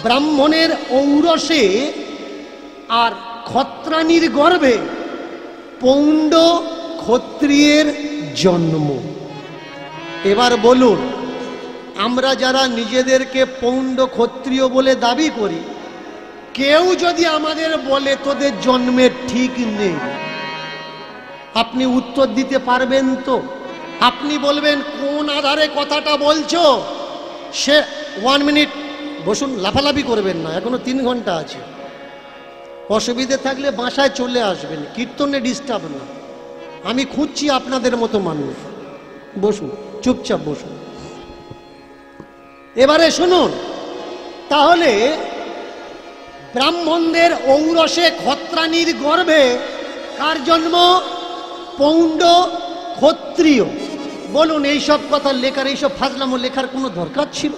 ব্রাহ্মণের ঔরসে আর ক্ষত্রাণীর গর্ভে পৌণ্ড ক্ষত্রিয়ের জন্ম। এবার বলুন, আমরা যারা নিজেদেরকে পৌণ্ড ক্ষত্রিয় বলে দাবি করি, কেউ যদি আমাদের বলে তোদের জন্মের ঠিক নেই, আপনি উত্তর দিতে পারবেন তো? আপনি বলবেন কোন আধারে কথাটা বলছো? সে 1 মিনিট বসুন, লাফালাফি করবেন না, এখনো 3 ঘন্টা আছে। অসুবিধে থাকলে বাসায় চলে আসবেন, কীর্তনে ডিস্টার্ব না। আমি খুঁজছি আপনাদের মতো মানুষ। বসুন, চুপচাপ বসুন। এবারে শুনুন, তাহলে ব্রাহ্মণদের ঔরসে ক্ষত্রাণীর গর্ভে কার জন্ম? পৌণ্ড ক্ষত্রিয়। বলুন, এইসব কথা লেখার, এইসব ফাজলামো লেখার কোনো দরকার ছিল?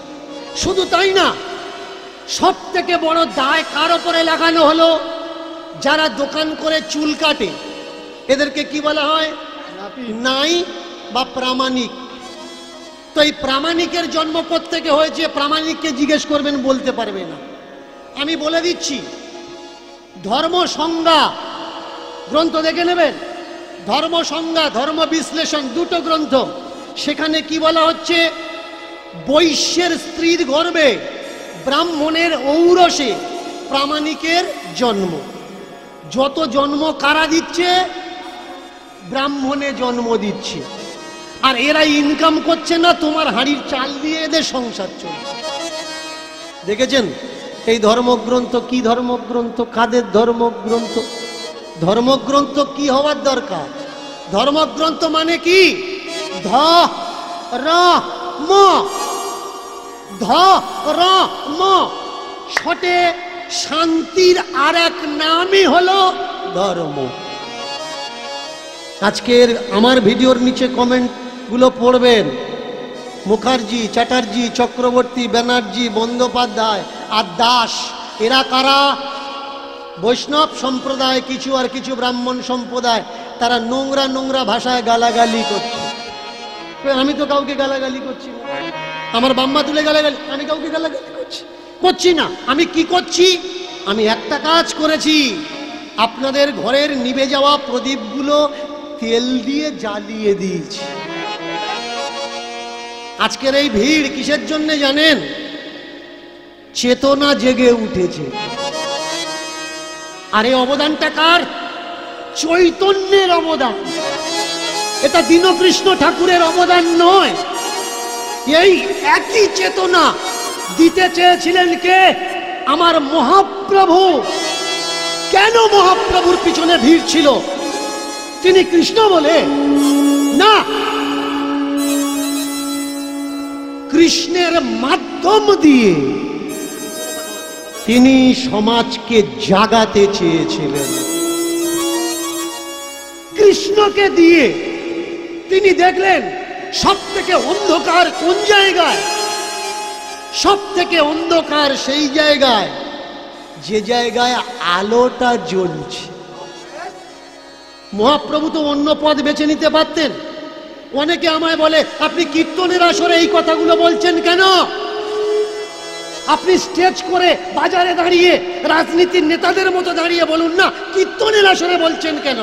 শুধু তাই না, সব থেকে বড় দায় কার ওপরে লাগানো হলো? যারা দোকান করে চুল কাটে, এদেরকে কি বলা হয়? নাই বা প্রামাণিক। তো এই প্রামাণিকের জন্ম কোত্থেকে হয়েছে? প্রামাণিককে জিজ্ঞেস করবেন, বলতে পারবে না। আমি বলে দিচ্ছি, ধর্ম সংজ্ঞা গ্রন্থ দেখে নেবেন, ধর্ম সংজ্ঞা, ধর্ম বিশ্লেষণ, দুটো গ্রন্থ। সেখানে কি বলা হচ্ছে? বৈশ্যের স্ত্রীর গর্ভে ব্রাহ্মণের ঔরসে প্রামাণিকের জন্ম। যত জন্ম কারা দিচ্ছে? ব্রাহ্মণে জন্ম দিচ্ছে। আর এরা ইনকাম করছে না, তোমার হাঁড়ির চাল দিয়ে এদের সংসার চলছে। দেখেছেন এই ধর্মগ্রন্থ কি ধর্মগ্রন্থ? কাদের ধর্মগ্রন্থ? ধর্মগ্রন্থ কি হওয়ার দরকার? ধর্মগ্রন্থ মানে কি? ধ-র-ম, ধ-র-ম, ছোটে শান্তির আর এক নামই হলো ধর্ম। আজকের আমার ভিডিওর নিচে কমেন্টগুলো পড়বেন। মুখার্জি, চ্যাটার্জি, চক্রবর্তী, ব্যানার্জি, বন্দ্যোপাধ্যায় আর দাস, এরা কারা? বৈষ্ণব সম্প্রদায় কিছু, আর কিছু ব্রাহ্মণ সম্প্রদায়। তারা নোংরা নোংরা ভাষায় গালাগালি করছে। আমি তো কাউকে গালাগালি করছি না, আমার বাম্মা তুলে গালাগালি, আমি কাউকে গালাগালি করছি না। আমি কি করছি? আমি একটা কাজ করেছি, আপনাদের ঘরের নিভে যাওয়া প্রদীপগুলো তেল দিয়ে জ্বালিয়ে দিয়েছি। আজকের এই ভিড় কিসের জন্য জানেন? চেতনা জেগে উঠেছে। আর এই অবদানটা কার? চৈতন্যের অবদান। এটা দীনকৃষ্ণ ঠাকুরের অবদান নয়। এই একই চেতনা দিতে চেয়েছিলেন কে? আমার মহাপ্রভু। কেন মহাপ্রভুর পিছনে ভিড় ছিল? তিনি কৃষ্ণ বলে না, কৃষ্ণের মাধ্যম দিয়ে তিনি সমাজকে জাগাতে চেয়েছিলেন। কৃষ্ণকে দিয়ে তিনি দেখলেন সব থেকে অন্ধকার কোন জায়গায়? সব থেকে অন্ধকার সেই জায়গায় যে জায়গায় আলোটা জ্বলছে। মহাপ্রভু তো অন্য পথ বেছে নিতে পারতেন। অনেকে আমায় বলে, আপনি কীর্তনের আসরে এই কথাগুলো বলছেন কেন? আপনি স্টেজ করে বাজারে দাঁড়িয়ে রাজনীতির নেতাদের মতো দাঁড়িয়ে বলুন না, কীর্তনের আসরে বলছেন কেন?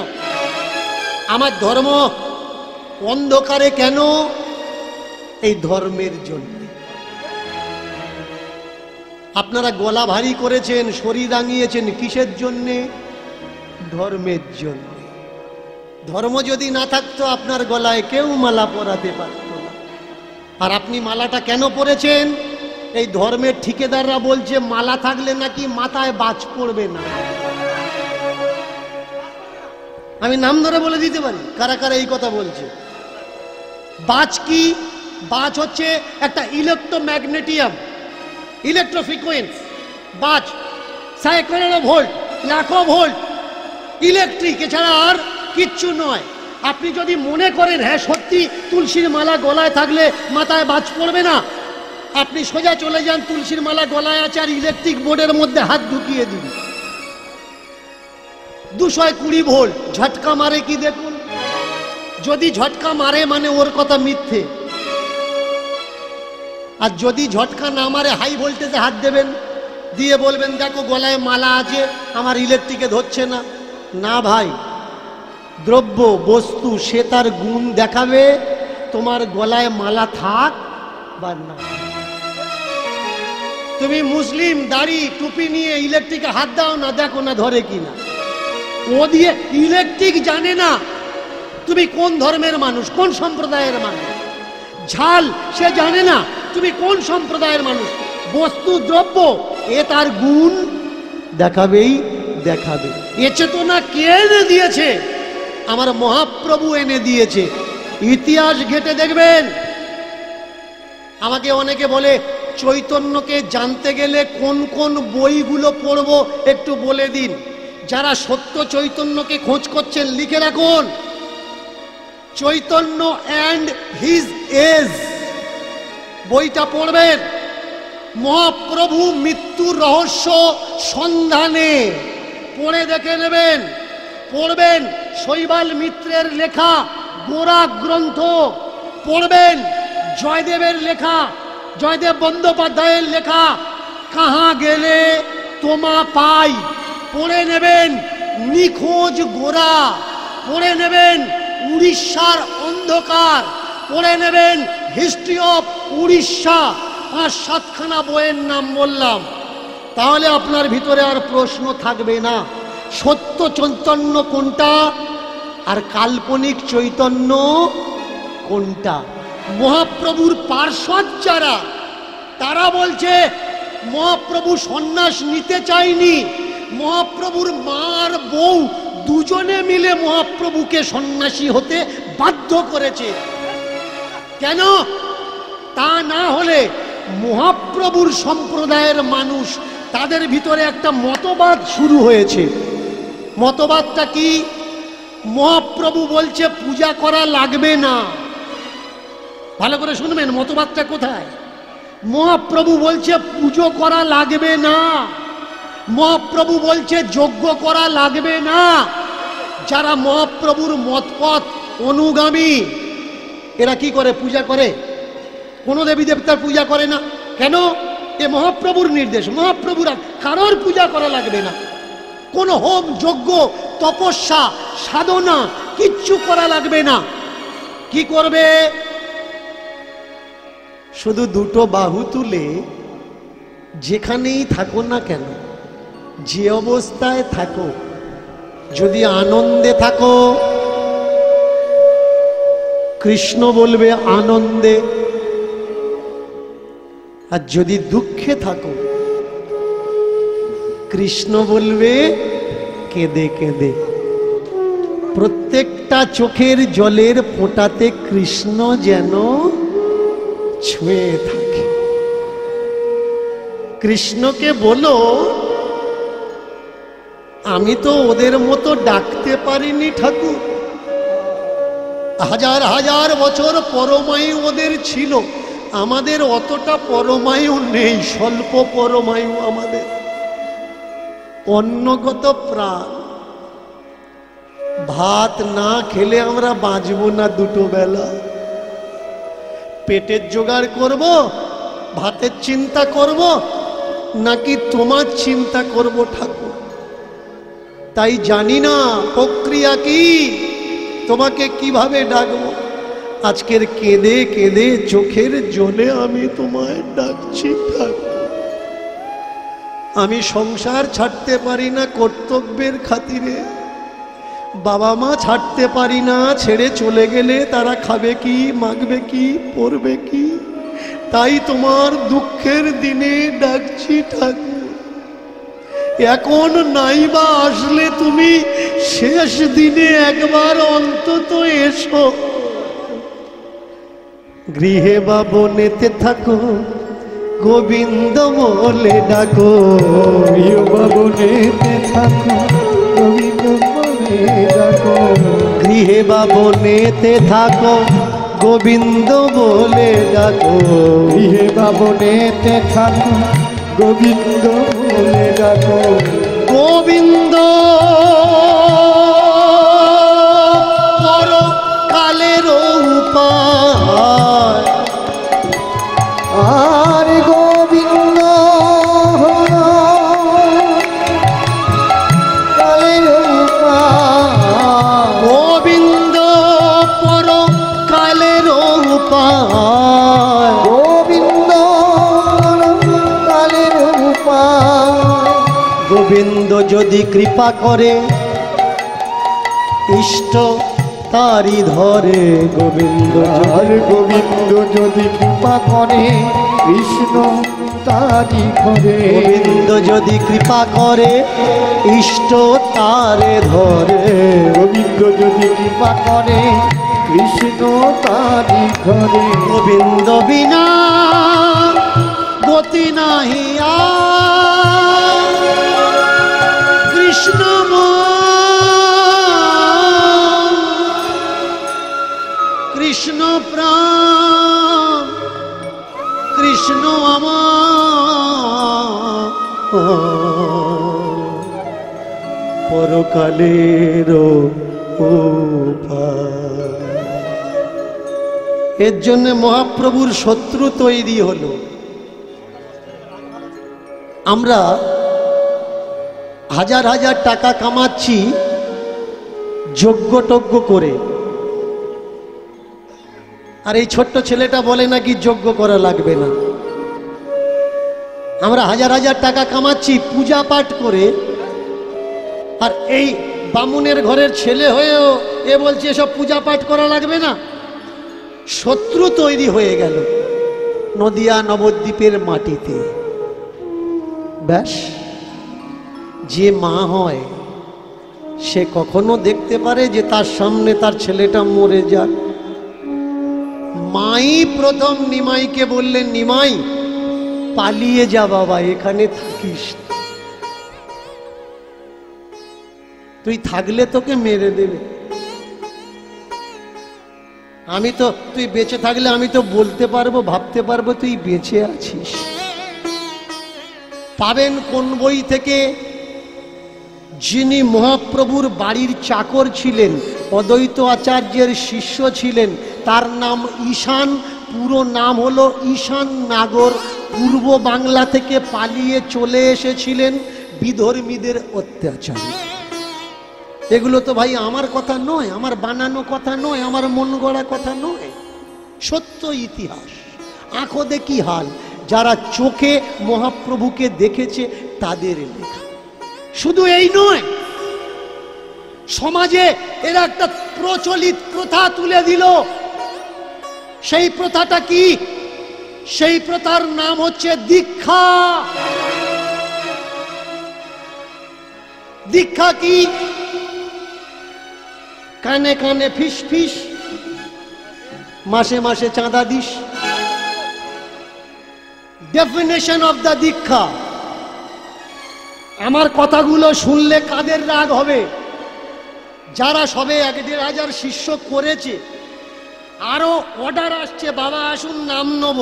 আমার ধর্ম অন্ধকারে কেন? এই ধর্মের জন্য। আপনারা গলা ভারী করেছেন, শরীর রাঙিয়েছেন, কিসের জন্যে? ধর্মের জন্য। ধর্ম যদি না থাকতো আপনার গলায় কেউ মালা পরাতে পারত না। আর আপনি মালাটা কেন পরেছেন? এই ধর্মের ঠিকাদাররা বলছে মালা থাকলে নাকি মাথায় বাজ পড়বে না। আমি নাম ধরে বলে দিতে পারি কারা কারা এই কথা বলছে। বাজ কি? বাজ হচ্ছে একটা ইলেকট্রোম্যাগনেটিয়াম, ইলেকট্রোফ্রিকোয়েন্স। বাজ সাইকেলের ভোল্ট, লাখো ভোল্ট, ইলেকট্রিক, এছাড়া আর কিচ্ছু নয়। আপনি যদি মনে করেন হ্যাঁ সত্যি তুলসীর মালা গলায় থাকলে মাথায় বাজ পড়বে না, আপনি সোজা চলে যান, তুলসীর মালা গলায় আছে আর ইলেকট্রিক বোর্ডের মধ্যে হাত ঢুকিয়ে দিন, 220 ভোল্ট ঝটকা মারে কি দেখুন। যদি ঝটকা মারে মানে ওর কথা মিথ্যে, আর যদি ঝটকা না মারে হাই ভোল্টেজে হাত দেবেন দিয়ে বলবেন দেখো গলায় মালা আছে, আমার ইলেকট্রিকে ধরছে না। না ভাই, দ্রব্য বস্তু সে তার গুণ দেখাবে, তোমার গলায় মালা থাক বা না। তুমি মুসলিম দাড়ি টুপি নিয়ে ইলেকট্রিকে হাত দাও না, দেখো না ধরে কিনা। ও দিয়ে ইলেকট্রিক জানে না তুমি কোন ধর্মের মানুষ, কোন সম্প্রদায়ের মানুষ। ঝাল সে জানে না তুমি কোন সম্প্রদায়ের মানুষ। বস্তু দ্রব্য এ তার গুণ দেখাবেই দেখাবে। এ চেতনা কে এনে দিয়েছে? আমার মহাপ্রভু এনে দিয়েছে। ইতিহাস ঘেঁটে দেখবেন। আমাকে অনেকে বলে চৈতন্যকে জানতে গেলে কোন কোন বইগুলো পড়বো একটু বলে দিন। যারা সত্য চৈতন্যকে খোঁজ করছেন লিখে রাখুন, চৈতন্য অ্যান্ড হিজ এজ বইটা পড়বেন। মহাপ্রভু মৃত্যুর রহস্য সন্ধানে পড়ে দেখে নেবেন। পড়বেন শৈবাল মিত্রের লেখা গোরা গ্রন্থ, পড়বেন জয়দেবের লেখা, জয়দেব বন্দ্যোপাধ্যায়ের লেখা কাহা গেলে তোমা পাই, পড়ে নেবেন নিখোঁজ গোরা, পড়ে নেবেন উড়িষ্যার অন্ধকার, পড়ে নেবেন হিস্ট্রি অফ উড়িষ্যা। ৫-৭খানা বইয়ের নাম বললাম, তাহলে আপনার ভিতরে আর প্রশ্ন থাকবে না সত্য চৈতন্য কোনটা আর কাল্পনিক চৈতন্য কোনটা। মহাপ্রভুর পার্শ্বদ যারা, তারা বলছে মহাপ্রভু সন্ন্যাস নিতে চায়নি, মহাপ্রভুর মার বউ দুজনে মিলে মহাপ্রভুকে সন্ন্যাসী হতে বাধ্য করেছে। কেন? তা না হলে মহাপ্রভুর সম্প্রদায়ের মানুষ, তাদের ভিতরে একটা মতবাদ শুরু হয়েছে। মতবাদটা কি? মহাপ্রভু বলছে পূজা করা লাগবে না। ভালো করে শুনবেন, মতবাদটা কোথায়? মহাপ্রভু বলছে পুজো করা লাগবে না, মহাপ্রভু বলছে যজ্ঞ করা লাগবে না। যারা মহাপ্রভুর মতপথ অনুগামী, এরা কি করে? পূজা করে? কোনো দেবী দেবতার পূজা করে না। কেন? এ মহাপ্রভুর নির্দেশ। মহাপ্রভুর কারোর পূজা করা লাগবে না, কোনো হোম যজ্ঞ তপস্যা সাধনা কিচ্ছু করা লাগবে না। কি করবে? শুধু দুটো বাহু তুলে যেখানেই থাকো না কেন, যে অবস্থায় থাকো, যদি আনন্দে থাকো কৃষ্ণ বলবে আনন্দে, আর যদি দুঃখে থাকো কৃষ্ণ বলবে কেঁদে কেঁদে। প্রত্যেকটা চোখের জলের ফোঁটাতে কৃষ্ণ যেন ছুঁয়ে থাকে। কৃষ্ণকে বলো আমি তো ওদের মতো ডাকতে পারিনি ঠাকুর, হাজার হাজার বছর পরমায়ু ওদের ছিল, আমাদের অতটা পরমায়ু নেই, স্বল্প পরমায়ু আমাদের। অন্নগত প্রাণ, ভাত না খেলে আমরা বাঁচবো না দুটো বেলা। পেটের জোগাড় করব, ভাতের চিন্তা করব, নাকি তোমার চিন্তা করব ঠাকুর? তাই জানি না প্রক্রিয়া কি, তোমাকে কিভাবে ডাকবো। আজকের কেঁদে কেঁদে চোখের জলে আমি তোমায় ডাকছি ঠাকুর। আমি সংসার ছাড়তে পারি না কর্তব্যের খাতিরে, বাবা মা ছাড়তে পারি না, ছেড়ে চলে গেলে তারা খাবে কি, মাগবে কি, পরবে কি। তাই তোমার দুঃখের দিনে ডাকছি ঠাকুর। এখন নাইবা আসলে তুমি শেষ দিনে একবার অন্তত এসো। গৃহে বা বনেতে থাকো গোবিন্দ বলে ডাকো, গৃহ বা বনেতে থাকো গোবিন্দ বলে ডাকো, গৃহে বা বনেতে থাকো গোবিন্দ বলে ডাকো, গৃহে বা বনেতে থাকো গোবিন্দ বলে ডাকো। গোবিন্দ পরকালের উপায়, আর গোবিন্দ গোবিন্দ যদি কৃপা করে ইষ্ট তারি ধরে। গোবিন্দ আর গোবিন্দ যদি কৃপা করে কৃষ্ণ তারি ধরে। গোবিন্দ যদি কৃপা করে ইষ্ট তারে ধরে। গোবিন্দ যদি কৃপা করে কৃষ্ণ তারি ধরে। গোবিন্দ বিনা গতি নাহি আর, কৃষ্ণ কৃষ্ণ প্রাণ কৃষ্ণ আমার পরকালের এর জন্য মহাপ্রভুর শত্রু তৈরি হলো। আমরা হাজার হাজার টাকা কামাচ্ছি যজ্ঞ করে, আর এই ছোট্ট ছেলেটা বলে নাকি যজ্ঞ করা লাগবে না। আমরা হাজার হাজার টাকা কামাচ্ছি পূজা পাঠ করে, আর এই বামুনের ঘরের ছেলে হয়েও এ বলছে এসব পূজা পাঠ করা লাগবে না। শত্রু তৈরি হয়ে গেল নদিয়া নবদ্বীপের মাটিতে। ব্যাস, যে মা হয় সে কখনো দেখতে পারে যে তার সামনে তার ছেলেটা মরে যাক। মাই প্রথম নিমাইকে বললেন, নিমাই পালিয়ে যা বাবা, এখানে থাকিস, তুই থাকলে তোকে মেরে দেবে। আমি তো, তুই বেঁচে থাকলে আমি তো বলতে পারবো, ভাবতে পারবো তুই বেঁচে আছিস। পাবেন কোন বই থেকে? যিনি মহাপ্রভুর বাড়ির চাকর ছিলেন, অদ্বৈত আচার্যের শিষ্য ছিলেন, তার নাম ঈশান। পুরো নাম হলো ঈশান নাগর। পূর্ব বাংলা থেকে পালিয়ে চলে এসেছিলেন বিধর্মীদের অত্যাচারে। এগুলো তো ভাই আমার কথা নয়, আমার বানানো কথা নয়, আমার মন গড়া কথা নয়, সত্য ইতিহাস। আঁখো দেখি হাল, যারা চোখে মহাপ্রভুকে দেখেছে তাদের লেখা। শুধু এই নয়, সমাজে এরা একটা প্রচলিত প্রথা তুলে দিল। সেই প্রথাটা কি? সেই প্রথার নাম হচ্ছে দীক্ষা। দীক্ষা কি? কানে কানে ফিস ফিস, মাসে মাসে চাঁদা দিস। ডেফিনেশন অফ দ্য দীক্ষা। আমার কথাগুলো শুনলে কাদের রাগ হবে? যারা সবে ১,৫০০ শিষ্য করেছে, আরো অর্ডার আসছে বাবা আসুন নাম নেব,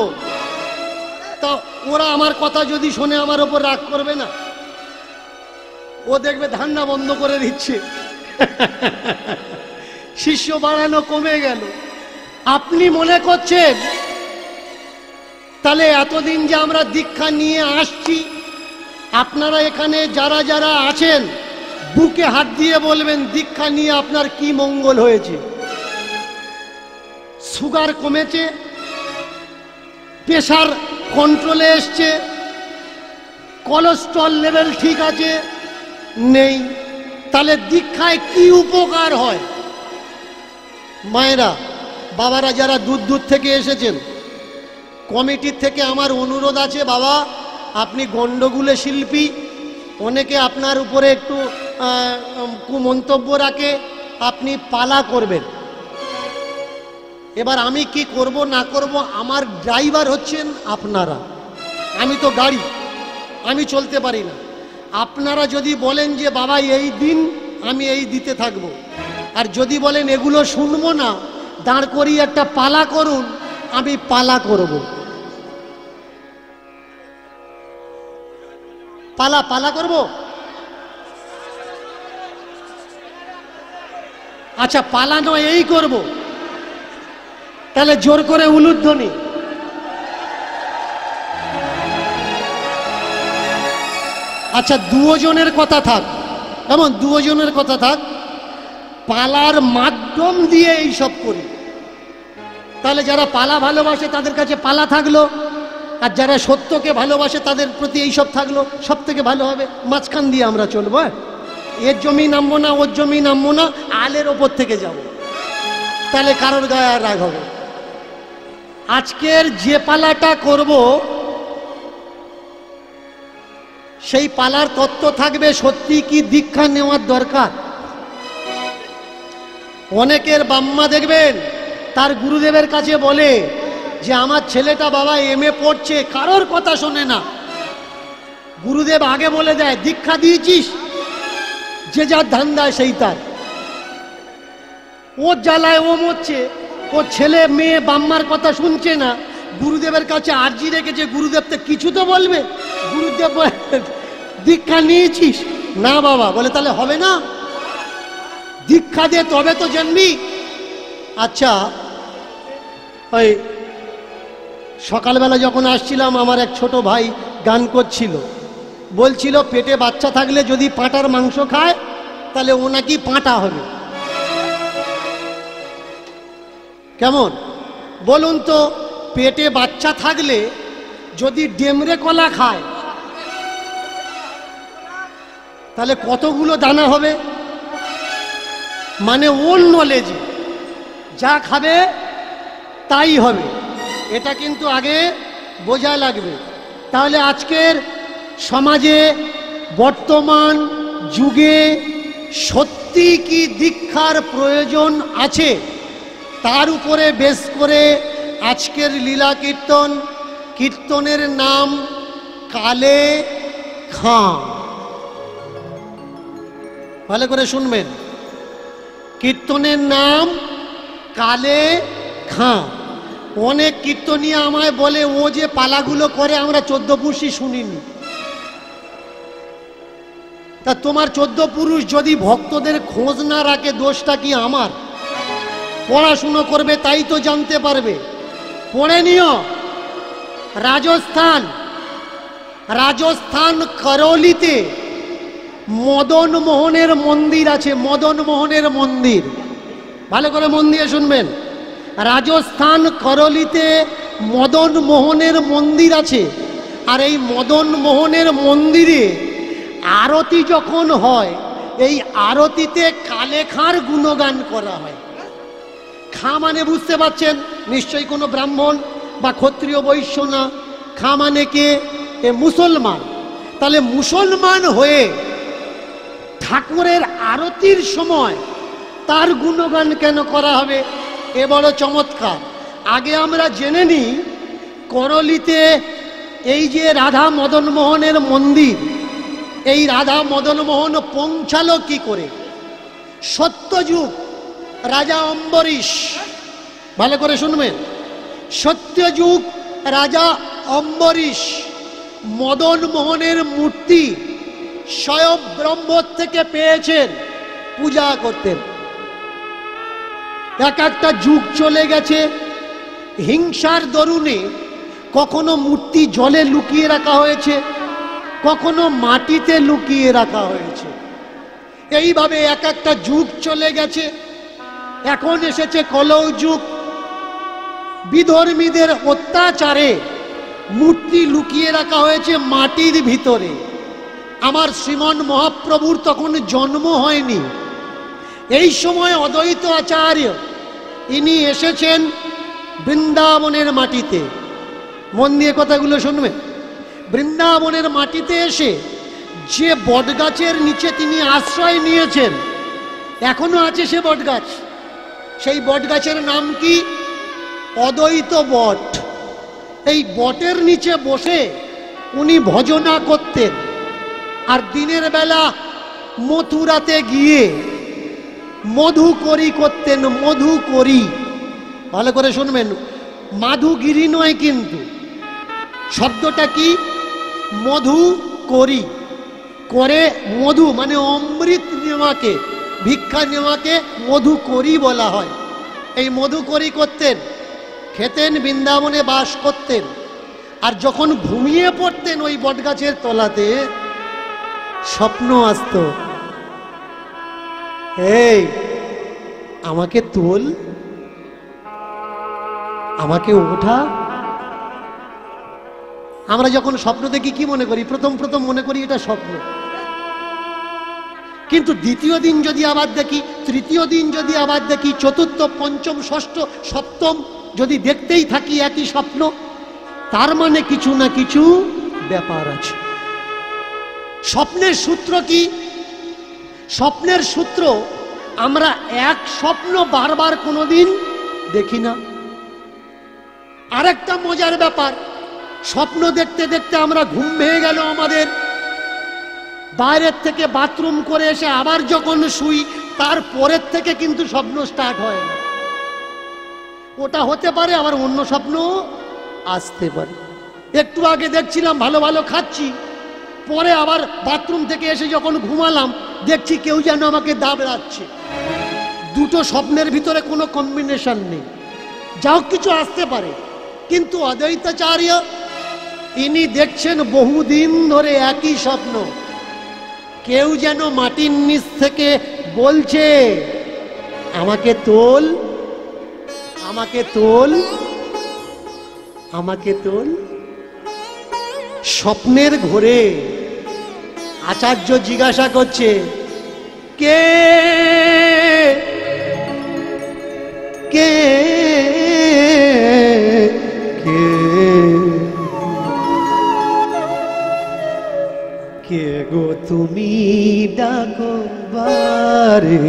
তো ওরা আমার কথা যদি শোনে আমার ওপর রাগ করবে না? ও দেখবে ধান্না বন্ধ করে দিচ্ছে, শিষ্য বাড়ানো কমে গেল। আপনি মনে করছেন তাহলে এতদিন যে আমরা দীক্ষা নিয়ে আসছি, আপনারা এখানে যারা যারা আছেন বুকে হাত দিয়ে বলবেন দীক্ষা নিয়ে আপনার কি মঙ্গল হয়েছে? সুগার কমেছে, প্রেসার কন্ট্রোলে এসছে, কোলেস্ট্রল লেভেল ঠিক আছে? নেই। তাহলে দীক্ষায় কি উপকার হয়? মায়েরা, বাবারা যারা দূর দূর থেকে এসেছেন, কমিটির থেকে আমার অনুরোধ আছে, বাবা আপনি গন্ডগোলে শিল্পী, অনেকে আপনার উপরে একটু কুমন্তব্য রাখে, আপনি পালা করবেন। এবার আমি কি করব না করব, আমার ড্রাইভার হচ্ছেন আপনারা, আমি তো গাড়ি, আমি চলতে পারি না। আপনারা যদি বলেন যে বাবা এই দিন, আমি এই দিতে থাকবো, আর যদি বলেন এগুলো শুনবো না, দাঁড় করিয়ে একটা পালা করুন, আমি পালা করব। পালা করব। আচ্ছা পালা নয়, এই করব। তাহলে জোর করে উলুধ্বনি। আচ্ছা দুজনের কথা থাক, কেমন? দুজনের কথা থাক, পালার মাধ্যম দিয়ে এই সব করি। তাহলে যারা পালা ভালোবাসে তাদের কাছে পালা থাকলো, আর যারা সত্যকে ভালোবাসে তাদের প্রতি এইসব থাকলো, সব থেকে ভালো হবে। মাঝখান দিয়ে আমরা চলবো, এর জমি নামবো না, ওর জমি নামবো না, আলের ওপর থেকে যাব, তাহলে কারোর গায়ে আর রাগ হবে। আজকের যে পালাটা করব সেই পালার তত্ত্ব থাকবে সত্যি কি দীক্ষা নেওয়ার দরকার। অনেকের বাম্মা দেখবেন তার গুরুদেবের কাছে বলে যে আমার ছেলেটা বাবা এমএ পড়ছে, কারোর কথা শোনে না। গুরুদেব আগে বলে দেয় দীক্ষা দিয়েছিস, যে যার ধান্দায় সেই তার, ওর জ্বালায় ও মরছে, ওর ছেলে মেয়ে বাম্মার কথা শুনছে না। গুরুদেবের কাছে আর্জি রেখেছে, গুরুদেব তো কিছু তো বলবে। গুরুদেব বলে দীক্ষা নিয়েছিস? না বাবা। বলে তাহলে হবে না, দীক্ষা দে তবে তো জানবি। আচ্ছা, ওই সকালবেলা যখন আসছিলাম আমার এক ছোট ভাই গান করছিল, বলছিল পেটে বাচ্চা থাকলে যদি পাঁটার মাংস খায় তাহলে ও নাকি পাঁটা হবে। কেমন বলুন তো? পেটে বাচ্চা থাকলে যদি ডেমরে কলা খায় তাহলে কতগুলো দানা হবে? মানে ওর নলেজে যা খাবে তাই হবে, এটা কিন্তু আগে বোঝা লাগবে। তাহলে আজকের সমাজে বর্তমান যুগে সত্যি কি দীক্ষার প্রয়োজন আছে, তার উপরে বেশ করে আজকের লীলা কীর্তন। কীর্তনের নাম কালে খাঁ, ভালো করে শুনবেন। কীর্তনের নাম কালে খাঁ। অনেক কীর্তনীয় আমায় বলে ও যে পালাগুলো করে আমরা 14 পুরুষই শুনিনি। তা তোমার 14 পুরুষ যদি ভক্তদের খোঁজ না রাখে দোষটা কি আমার? পড়াশুনো করবে তাই তো জানতে পারবে। পড়ে নিও। রাজস্থান করলিতে মদন মোহনের মন্দির আছে। মদন মোহনের মন্দির, ভালো করে মন দিয়ে শুনবেন। রাজস্থান করলিতে মদন মোহনের মন্দির আছে। আর এই মদন মোহনের মন্দিরে আরতি যখন হয়, এই আরতিতে কালে খাঁর গুণগান করা হয়। খাঁ মানে বুঝতে পারছেন নিশ্চয়ই কোনো ব্রাহ্মণ বা ক্ষত্রিয় বৈশ্য না। খাঁ মানে কে? এ মুসলমান। তাহলে মুসলমান হয়ে ঠাকুরের আরতির সময় তার গুণগান কেন করা হবে? এ বড় চমৎকার। আগে আমরা জেনে নিই করলিতে এই যে রাধা মদন মোহনের মন্দির, এই রাধা মদন মোহন পৌঁছালো কি করে? সত্যযুগ রাজা অম্বরীশ, ভালো করে শুনবেন। সত্যযুগ রাজা অম্বরীশ মদন মোহনের মূর্তি স্বয়ং ব্রহ্ম থেকে পেয়েছেন, পূজা করতেন। এক একটা যুগ চলে গেছে, হিংসার দরুনে কখনো মূর্তি জলে লুকিয়ে রাখা হয়েছে, কখনো মাটিতে লুকিয়ে রাখা হয়েছে। এইভাবে এক একটা যুগ চলে গেছে। এখন এসেছে কলৌ যুগ। বিধর্মীদের অত্যাচারে মূর্তি লুকিয়ে রাখা হয়েছে মাটির ভিতরে। আমার শ্রীমন মহাপ্রভুর তখন জন্ম হয়নি। এই সময় অদ্বৈত আচার্য ইনি এসেছেন বৃন্দাবনের মাটিতে। মন দিয়ে কথাগুলো শুনবেন। বৃন্দাবনের মাটিতে এসে যে বটগাছের নিচে তিনি আশ্রয় নিয়েছেন, এখনো আছে সে বটগাছ। সেই বটগাছের নাম কি? অদ্বৈত বট। এই বটের নিচে বসে উনি ভজনা করতেন। আর দিনের বেলা মথুরাতে গিয়ে মধুকরি করতেন। মধুকরি, ভালো করে শুনবেন। মাধুগিরি নয় কিন্তু, শব্দটা কি? মধুকরি। করে মধু মানে অমৃত নেওয়াকে, ভিক্ষা নেওয়াকে মধুকরি বলা হয়। এই মধুকরি করতেন, খেতেন, বৃন্দাবনে বাস করতেন। আর যখন ঘুমিয়ে পড়তেন ওই বটগাছের তলাতে, স্বপ্ন আসত, এই আমাকে তোল, আমাকে ওঠা। আমরা যখন স্বপ্ন দেখি কি মনে করি? প্রথম প্রথম মনে করি এটা স্বপ্ন, কিন্তু দ্বিতীয় দিন যদি আবার দেখি, তৃতীয় দিন যদি আবার দেখি, চতুর্থ, পঞ্চম, ষষ্ঠ, সপ্তম যদি দেখতেই থাকি একই স্বপ্ন, তার মানে কিছু না কিছু ব্যাপার আছে। স্বপ্নের সূত্র কি? স্বপ্নের সূত্র, আমরা এক স্বপ্ন বারবার কোনোদিন দেখি না। আরেকটা মজার ব্যাপার, স্বপ্ন দেখতে দেখতে আমরা ঘুম ভেঙে গেল আমাদের, বাইরের থেকে বাথরুম করে এসে আবার যখন শুই, তার পরের থেকে কিন্তু স্বপ্ন স্টার্ট হয় না। ওটা হতে পারে, আবার অন্য স্বপ্ন আসতে পারে। একটু আগে দেখছিলাম ভালো ভালো খাচ্ছি, পরে আবার বাথরুম থেকে এসে যখন ঘুমালাম দেখছি কেউ যেন আমাকে দাবড়াচ্ছে। দুটো স্বপ্নের ভিতরে কোনো কম্বিনেশন নেই। যাও কিছু আসতে পারে, কিন্তু অদ্বৈতাচার্য ইনি দেখছেন বহুদিন ধরে একই স্বপ্ন। কেউ যেন মাটির নিচ থেকে বলছে, আমাকে তোল, আমাকে তোল, আমাকে তোল। স্বপ্নের ঘোরে আচার্য জিজ্ঞাসা করছে, কে কে কে কে গো তুমি ডাকো বারে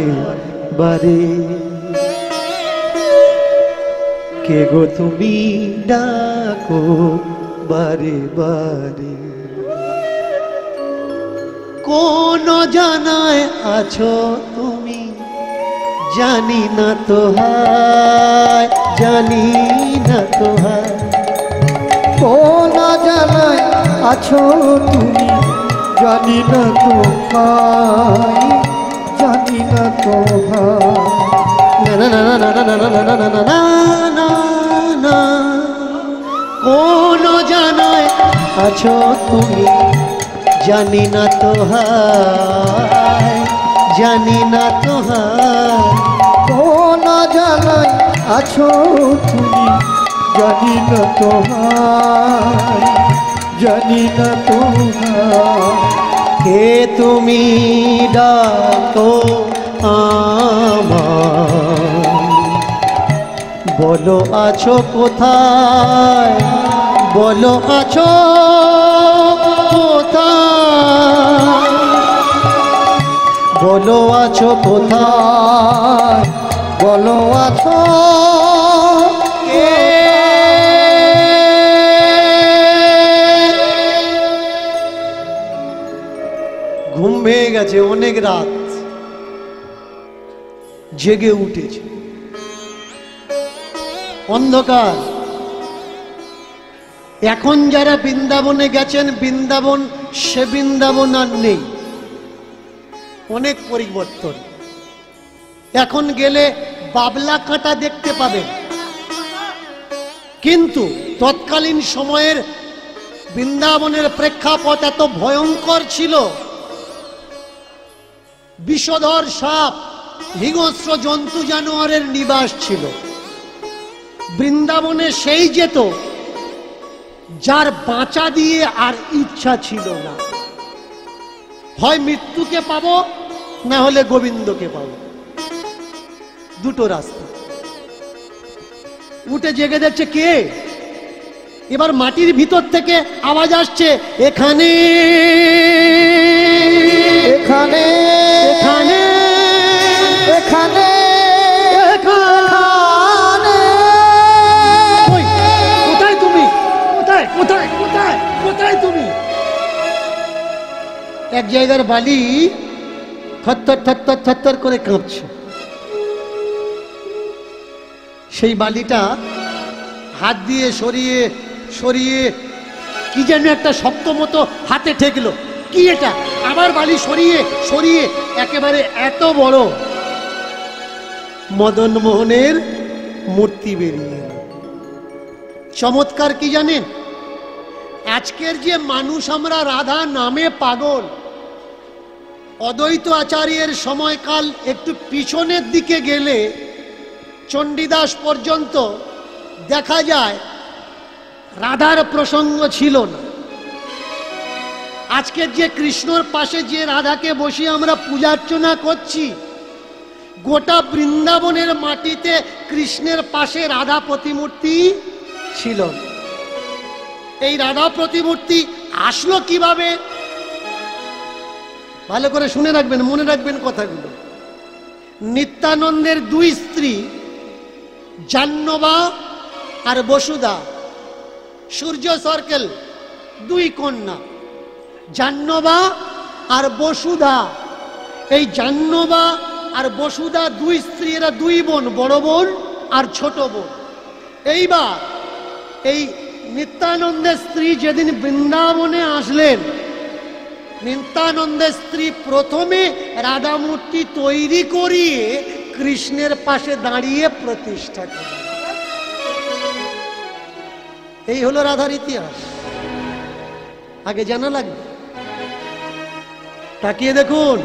বারে, কে গো তুমি ডাকো বারে বারে, কোন জানায় আছো তুমি জানি না তো হায়, জানি না তো হায়, কোন জানায় আছো তুমি জানি না তো হায়, জানি না তো হায়, না না না না না না না না না না না না, কোন জানায় আছো তুমি জানি না তো হায়, জানি না তো হায়, কোন জানায় আছো তুমি জানি না তো হায়, জানি না তো হায়, কে তুমি ডাকো আমায়, বলো আছো কোথায়, বলো আছো কোথায়, বলো আছো কোথায়, বলো আছো কে? ঘুম ভেঙে গেছে, অনেক রাত, জেগে উঠেছে, অন্ধকার। এখন যারা বৃন্দাবনে গেছেন, বৃন্দাবন সে বৃন্দাবন আর নেই, অনেক পরিবর্তন। এখন গেলে বাবলা কাঁটা দেখতে পাবেন, কিন্তু তৎকালীন সময়ের বৃন্দাবনের প্রেক্ষাপট এত ভয়ঙ্কর ছিল, বিষধর সাপ, হিংস্র জন্তু জানোয়ারের নিবাস ছিল। বৃন্দাবনে সেই যেত যার বাঁচা দিয়ে আর ইচ্ছা ছিল না, হয় মৃত্যুকে পাবো না হলে গোবিন্দকে পাবো, দুটো রাস্তা। উঠে জেগে যাচ্ছে কে? এবার মাটির ভিতর থেকে আওয়াজ আসছে, এখানে এখানে এখানে এখানে এখানে। কই, কোথায় তুমি? কোথায় কোথায় কোথায় কোথায় তুমি? এক জায়গার বালি থরথর থরথর থরথর করে কাঁপছে। সেই বালিটা হাত দিয়ে সরিয়ে সরিয়ে কি যেন একটা শক্ত মতো হাতে ঠেকলো। কি এটা? আবার বালি সরিয়ে সরিয়ে একেবারে এত বড় মদন মোহনের মূর্তি বেরিয়ে এলো। চমৎকার কি জানেন? আজকের যে মানুষ আমরা রাধা নামে পাগল, অদ্বৈত আচার্যের সময়কাল একটু পিছনের দিকে গেলে চণ্ডীদাস পর্যন্ত দেখা যায় রাধার প্রসঙ্গ ছিল না। আজকের যে কৃষ্ণর পাশে যে রাধাকে বসিয়ে আমরা পূজা অর্চনা করছি, গোটা বৃন্দাবনের মাটিতে কৃষ্ণের পাশে রাধা প্রতিমূর্তি ছিল। এই রাধা প্রতিমূর্তি আসলো কিভাবে? ভালো করে শুনে রাখবেন, মনে রাখবেন কথাগুলো। নিত্যানন্দের দুই স্ত্রী জাহ্নবা আর বসুধা, সূর্য সার্কেল, দুই কন্যা জাহ্নবা আর বসুধা। এই জাহ্নবা আর বসুধা দুই স্ত্রী, এরা দুই বোন, বড় বোন আর ছোট বোন। এইবার এই নিত্যানন্দের স্ত্রী যেদিন বৃন্দাবনে আসলেন, নিত্যানন্দের স্ত্রী প্রথমে রাধা মূর্তি তৈরি করিয়ে কৃষ্ণের পাশে দাঁড়িয়ে প্রতিষ্ঠা করলেন। এই হলো রাধার ইতিহাস। আগে জানা লাগবে। তাকিয়ে দেখুন,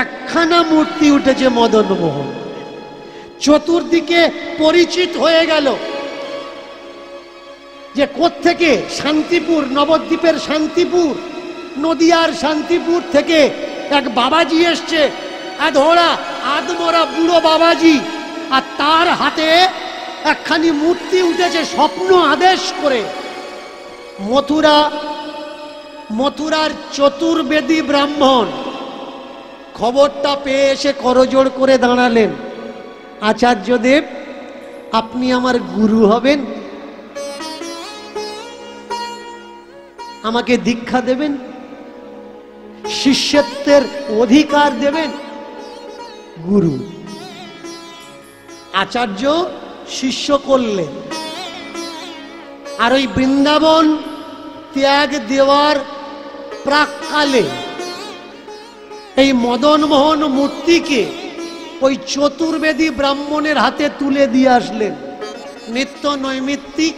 একখানা মূর্তি উঠেছে মদন মোহন, চতুর্দিকে পরিচিত হয়ে গেল যে কোত্থেকে, শান্তিপুর, নবদ্বীপের শান্তিপুর, নদিয়ার শান্তিপুর থেকে এক বাবাজি এসছে, আধোড়া আদমরা বুড়ো বাবাজি, আর তার হাতে একখানি মূর্তি উঠেছে স্বপ্ন আদেশ করে। মথুরার চতুর্বেদী ব্রাহ্মণ খবরটা পেয়ে এসে করজোড় করে দাঁড়ালেন, আচার্যদেব আপনি আমার গুরু হবেন, আমাকে দীক্ষা দেবেন, শিষ্যত্বের অধিকার দেবেন। গুরু আচার্য শিষ্য করলেন। আর ওই বৃন্দাবন ত্যাগ দেওয়ার প্রাককালে এই মদন মোহন মূর্তিকে ওই চতুর্বেদী ব্রাহ্মণের হাতে তুলে দিয়ে আসলেন নিত্য নৈমিত্তিক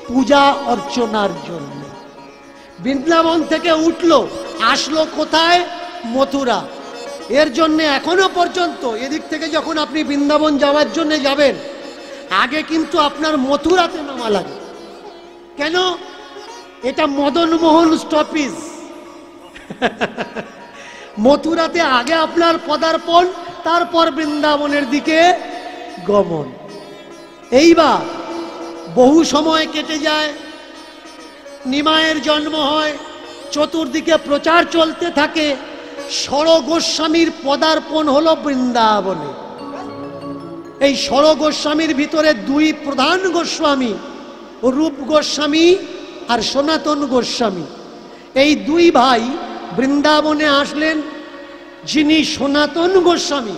পূজা অর্চনার জন্য। বৃন্দাবন থেকে উঠলো, আসলো কোথায়? মথুরা। এর জন্য এখনো পর্যন্ত এদিক থেকে যখন আপনি বৃন্দাবন যাওয়ার জন্য যাবেন, আগে কিন্তু আপনার মথুরাতে নামা লাগে। কেন? এটা মদন মোহন স্টপেজ। মথুরাতে আগে আপনার পদার্পণ, তারপর বৃন্দাবনের দিকে গমন। এইবার বহু সময় কেটে যায়, নিমায়ের জন্ম হয়, চতুর্দিকে প্রচার চলতে থাকে। ষড় গোস্বামীর পদার্পণ হলো বৃন্দাবনে। এই ষড় গোস্বামীর ভিতরে দুই প্রধান গোস্বামী, রূপ গোস্বামী আর সনাতন গোস্বামী। এই দুই ভাই বৃন্দাবনে আসলেন। যিনি সনাতন গোস্বামী,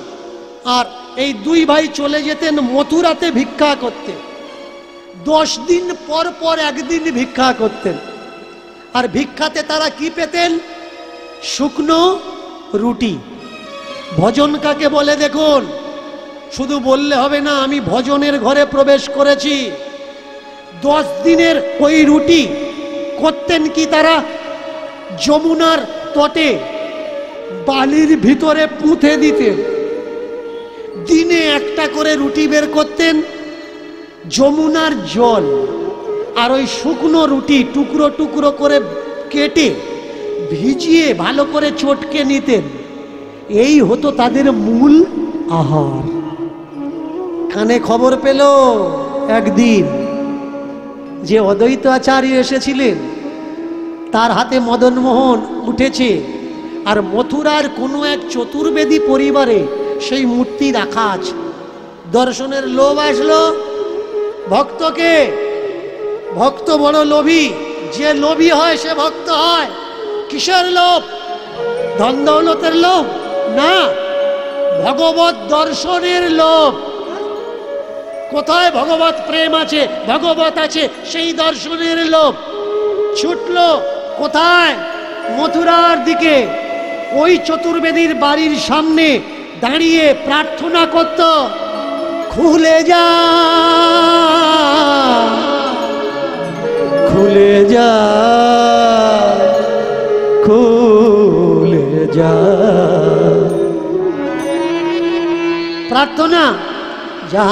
আর এই দুই ভাই চলে যেতেন মথুরাতে ভিক্ষা করতে। 10 দিন পর পর একদিন ভিক্ষা করতেন। আর ভিক্ষাতে তারা কি পেতেন? শুকনো রুটি। ভজন কাকে বলে দেখুন, শুধু বললে হবে না আমি ভজনের ঘরে প্রবেশ করেছি। 10 দিনের ওই রুটি করতেন কি তারা? যমুনার তটে বালির ভিতরে পুঁতে দিতেন। দিনে একটা করে রুটি বের করতেন, যমুনার জল আর ওই শুকনো রুটি টুকরো টুকরো করে কেটে ভিজিয়ে ভালো করে চটকে নিতেন। এই হতো তাদের মূল আহার। কানে খবর পেল একদিন যে অদ্বৈত আচার্য এসেছিলেন, তার হাতে মদন মোহন উঠেছে, আর মথুরার কোনো এক চতুর্বেদী পরিবারে সেই মূর্তি রাখা আছে। দর্শনের লোভ আসলো ভক্তকে। ভক্ত বড় লোভী, যে লোভী হয় সে ভক্ত হয়। কিসের লোভ? ধন দৌলতের লোভ না, ভগবত দর্শনের লোভ। কোথায় ভগবত প্রেম আছে, ভগবত আছে, সেই দর্শনের লোভ। ছুটলো কোথায়? মথুরার দিকে। ওই চতুর্বেদীর বাড়ির সামনে দাঁড়িয়ে প্রার্থনা করত, খুলে যা, খুলে যা, খুলে যা। প্রার্থনা, যা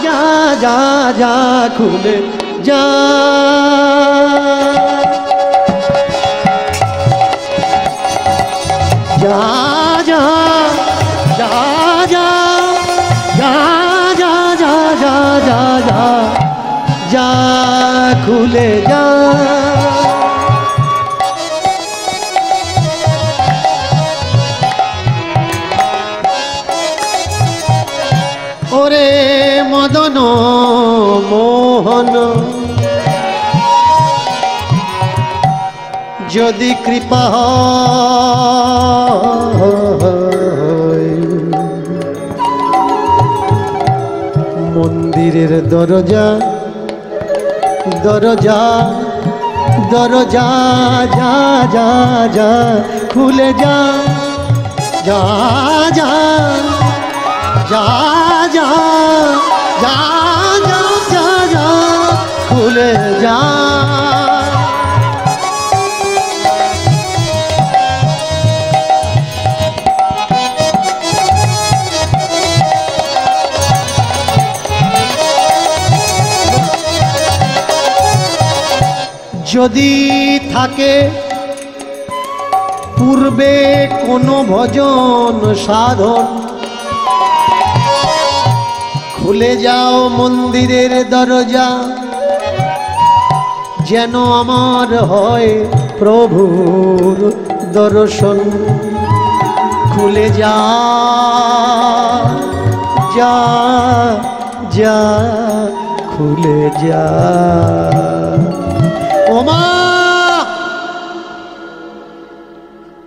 যা যা যা, খুলে যা। যা যা যা যা যা যা যা যা যা যা যা খুলে যা। ওরে মদন মোহন যদি কৃপা হয়, মন্দিরের দরজা দরজা দরজা যা যা যা খুলে যা যা যা যা যা যা যা যা যা খুলে যা। যদি থাকে পূর্বে কোনো ভজন সাধন, খুলে যাও মন্দিরের দরজা, যেন আমার হয় প্রভুর দর্শন। খুলে যা যা যা খুলে যা। ওমা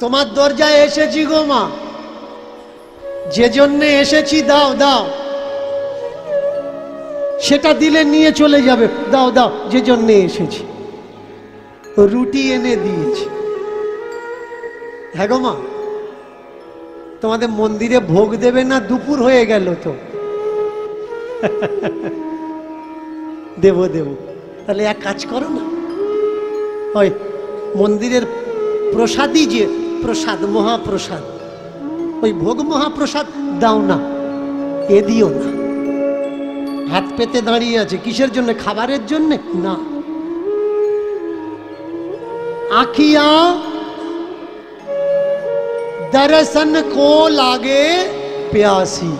তোমার দরজায় এসেছি গো মা, যে জন্যে এসেছি দাও দাও, সেটা দিলে নিয়ে চলে যাবে। দাও দাও, যে জন্যে এসেছি। রুটি এনে দিয়েছি। হ্যাঁ গো মা, তোমাদের মন্দিরে ভোগ দেবে না? দুপুর হয়ে গেল তো। দেব দেব। তাহলে এক কাজ করো না, ওই মন্দিরের প্রসাদই যে প্রসাদ, মহাপ্রসাদ, ওই ভোগ মহাপ্রসাদ দাও না, এ দিও না। হাত পেতে দাঁড়িয়ে আছে কিসের জন্য? খাবারের জন্য না। আখিয়া দর্শন কো লাগে প্যাসি।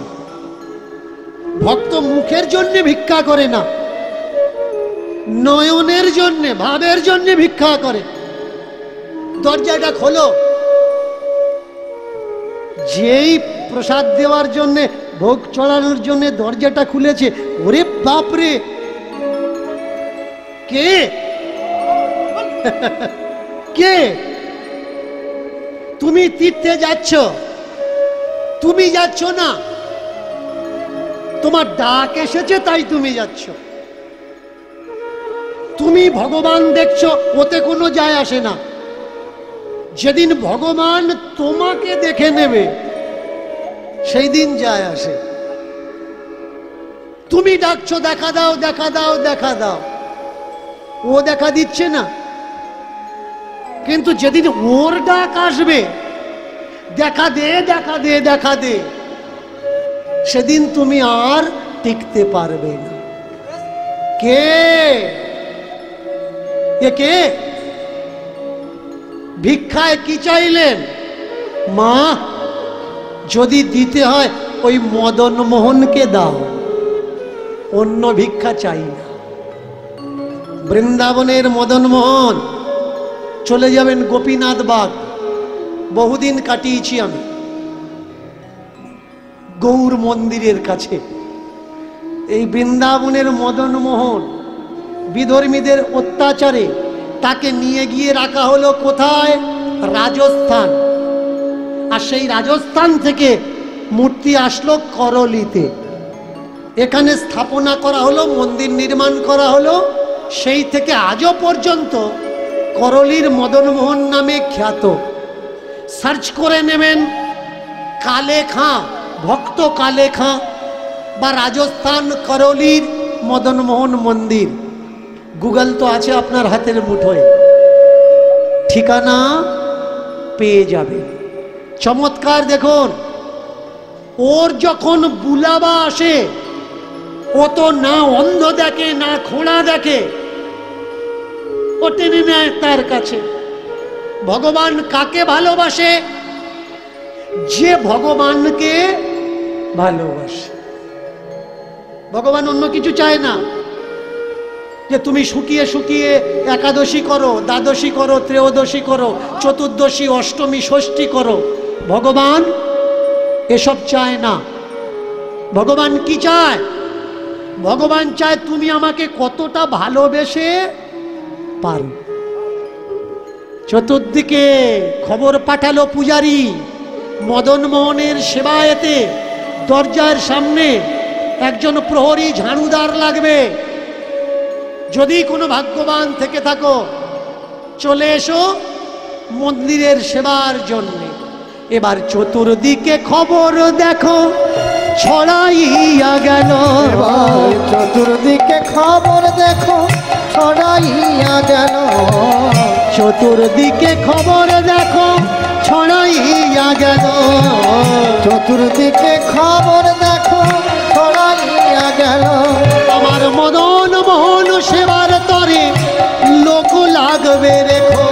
ভক্ত মুখের জন্য ভিক্ষা করে না, নয়নের জন্য, ভাবের জন্য ভিক্ষা করে। দরজাটা খোলো। যেই প্রসাদ দেওয়ার জন্য, ভোগ চড়ানোর জন্য দরজাটা খুলেছে, ওরে বাপরে, কে কে? তুমি তীর্থে যাচ্ছ, তুমি যাচ্ছ না, তোমার ডাক এসেছে তাই তুমি যাচ্ছ। তুমি ভগবান দেখছো, ওতে কোনো যায় আসে না। যেদিন ভগবান তোমাকে দেখে নেবে সেই দিন যায় আসে। তুমি ডাকছো দেখা দাও দেখা দাও দেখা দাও, ও দেখা দিচ্ছে না। কিন্তু যেদিন ওর ডাক আসবে, দেখা দে দেখা দে দেখা দে, সেদিন তুমি আর টিকতে পারবে না। কে এ কে? ভিক্ষায় কি চাইলেন? মা, যদি দিতে হয় ওই মদন মোহনকে দাও, অন্য ভিক্ষা চাই না। বৃন্দাবনের মদন মোহন চলে যাবেন গোপীনাথ বাগ, বহুদিন কাটিয়েছি আমি গৌর মন্দিরের কাছে। এই বৃন্দাবনের মদন মোহন বিধর্মীদের অত্যাচারে তাকে নিয়ে গিয়ে রাখা হলো কোথায়? রাজস্থান। আর সেই রাজস্থান থেকে মূর্তি আসলো করলিতে, এখানে স্থাপনা করা হলো, মন্দির নির্মাণ করা হলো। সেই থেকে আজও পর্যন্ত করলির মদন মোহন নামে খ্যাত। সার্চ করে নেবেন কালে খাঁ, ভক্ত কালে খাঁ বা রাজস্থান করলির মদন মোহন মন্দির, গুগল তো আছে আপনার হাতের মুঠোয়, ঠিকানা পেয়ে যাবে। চমৎকার দেখুন, ওর যখন বুলাবা আসে, ও তো না অন্ধ দেখে না খোঁড়া দেখে, ও টেনে নেয় তার কাছে। ভগবান কাকে ভালোবাসে? যে ভগবানকে ভালোবাসে। ভগবান অন্য কিছু চায় না যে তুমি শুকিয়ে শুকিয়ে একাদশী করো, দ্বাদশী করো, ত্রয়োদশী করো, চতুর্দশী, অষ্টমী, ষষ্ঠী করো। ভগবান এসব চায় না। ভগবান কি চায়? ভগবান চায় তুমি আমাকে কতটা ভালোবেসে পারো। চতুর্দিকে খবর পাঠালো পূজারী, মদন মোহনের সেবায়েতে দরজার সামনে একজন প্রহরী ঝাড়ুদার লাগবে। যদি কোনো ভাগ্যবান থেকে থাকো চলে এসো মন্দিরের সেবার জন্য। এবার চতুর্দিকে খবর দেখো ছড়াইয়া গেল। এবার চতুর্দিকে খবর দেখো ছড়াইয়া গেল। চতুর্দিকে খবর দেখো ছড়াইয়া গেল। চতুর্দিকে খবর দেখো ছড়াইয়া গেল। আমার মদন মোহন সেবার তরে লোক লাগবে রেখো।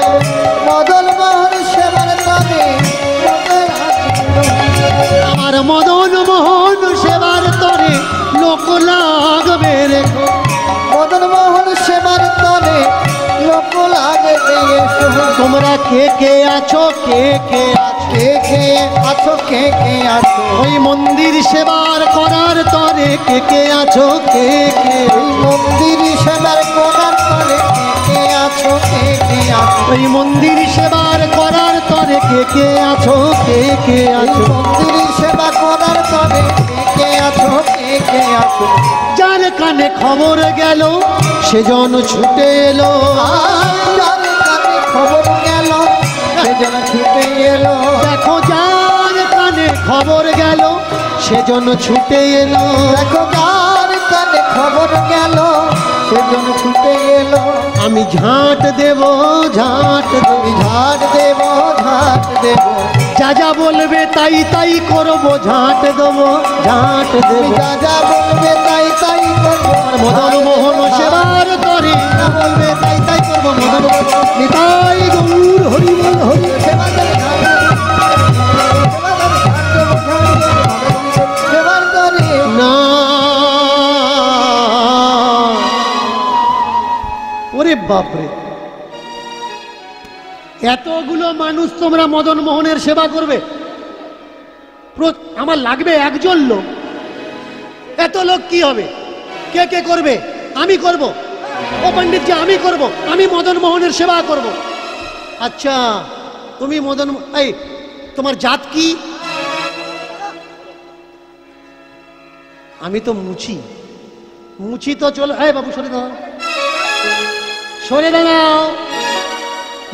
মদন মোহন সেবার তরে আমার মদন মোহন সেবার তরে লোক লাগবে রেখো। মদন মোহন সেবার তরে লোক লাগবে এসো। তোমরা কে কে আছো, কে কে আছো, কে কে আছো, কে কে আছো? ওই মন্দির সেবার করার তরে কে কে আছো, কে কে? ওই মন্দির সেবার করার তরে কে কে আছো, কে কে আছো? ওই মন্দির সেবার করার তরে কে কে আছো, কে কে ওই আছো? মন্দির সেবা করার তরে কে কে আছো, কে কে আছো? যার কানে খবর গেল সেজন ছুটে এলো। যার কানে খবর গেল সেজন ছুটে এলো। দেখো যার কানে খবর গেল সেজন ছুটে এলো। দেখো যার কানে খবর গেল সেজন ছুটে এলো। আমি ঝাঁট দেব, ঝাঁট দেব, আমি ঝাড় দেব, ঝাড় দেব। যা যা বলবে তাই তাই করবো, ঝাঁট দেব, ঝাঁট তুমি দেব। যা যা বলবে তাই তাই করবো। আর মদন মোহন সেবার তরে যা বলবে তাই তাই করবো। মদন নিতাই গৌর হরি বল হরি। সেবার তরে ঝাড় দেব, সেবার তরে ঝাড় দেব, ঝাড় দেব। সেবার তরে না ওরে বাপরে, এতগুলো মানুষ তোমরা মদন মোহনের সেবা করবে? আমার লাগবে একজন লোক। এত লোক কি হবে? কে কে করবে? আমি করব। ও পণ্ডিতজি আমি করব, আমি মদন মোহনের সেবা করব। আচ্ছা তুমি মদন, এই তোমার জাত কি? আমি তো মুচি। মুচি তো চলো, এই বাবু সরে দাও, সরে দাঁড়াও।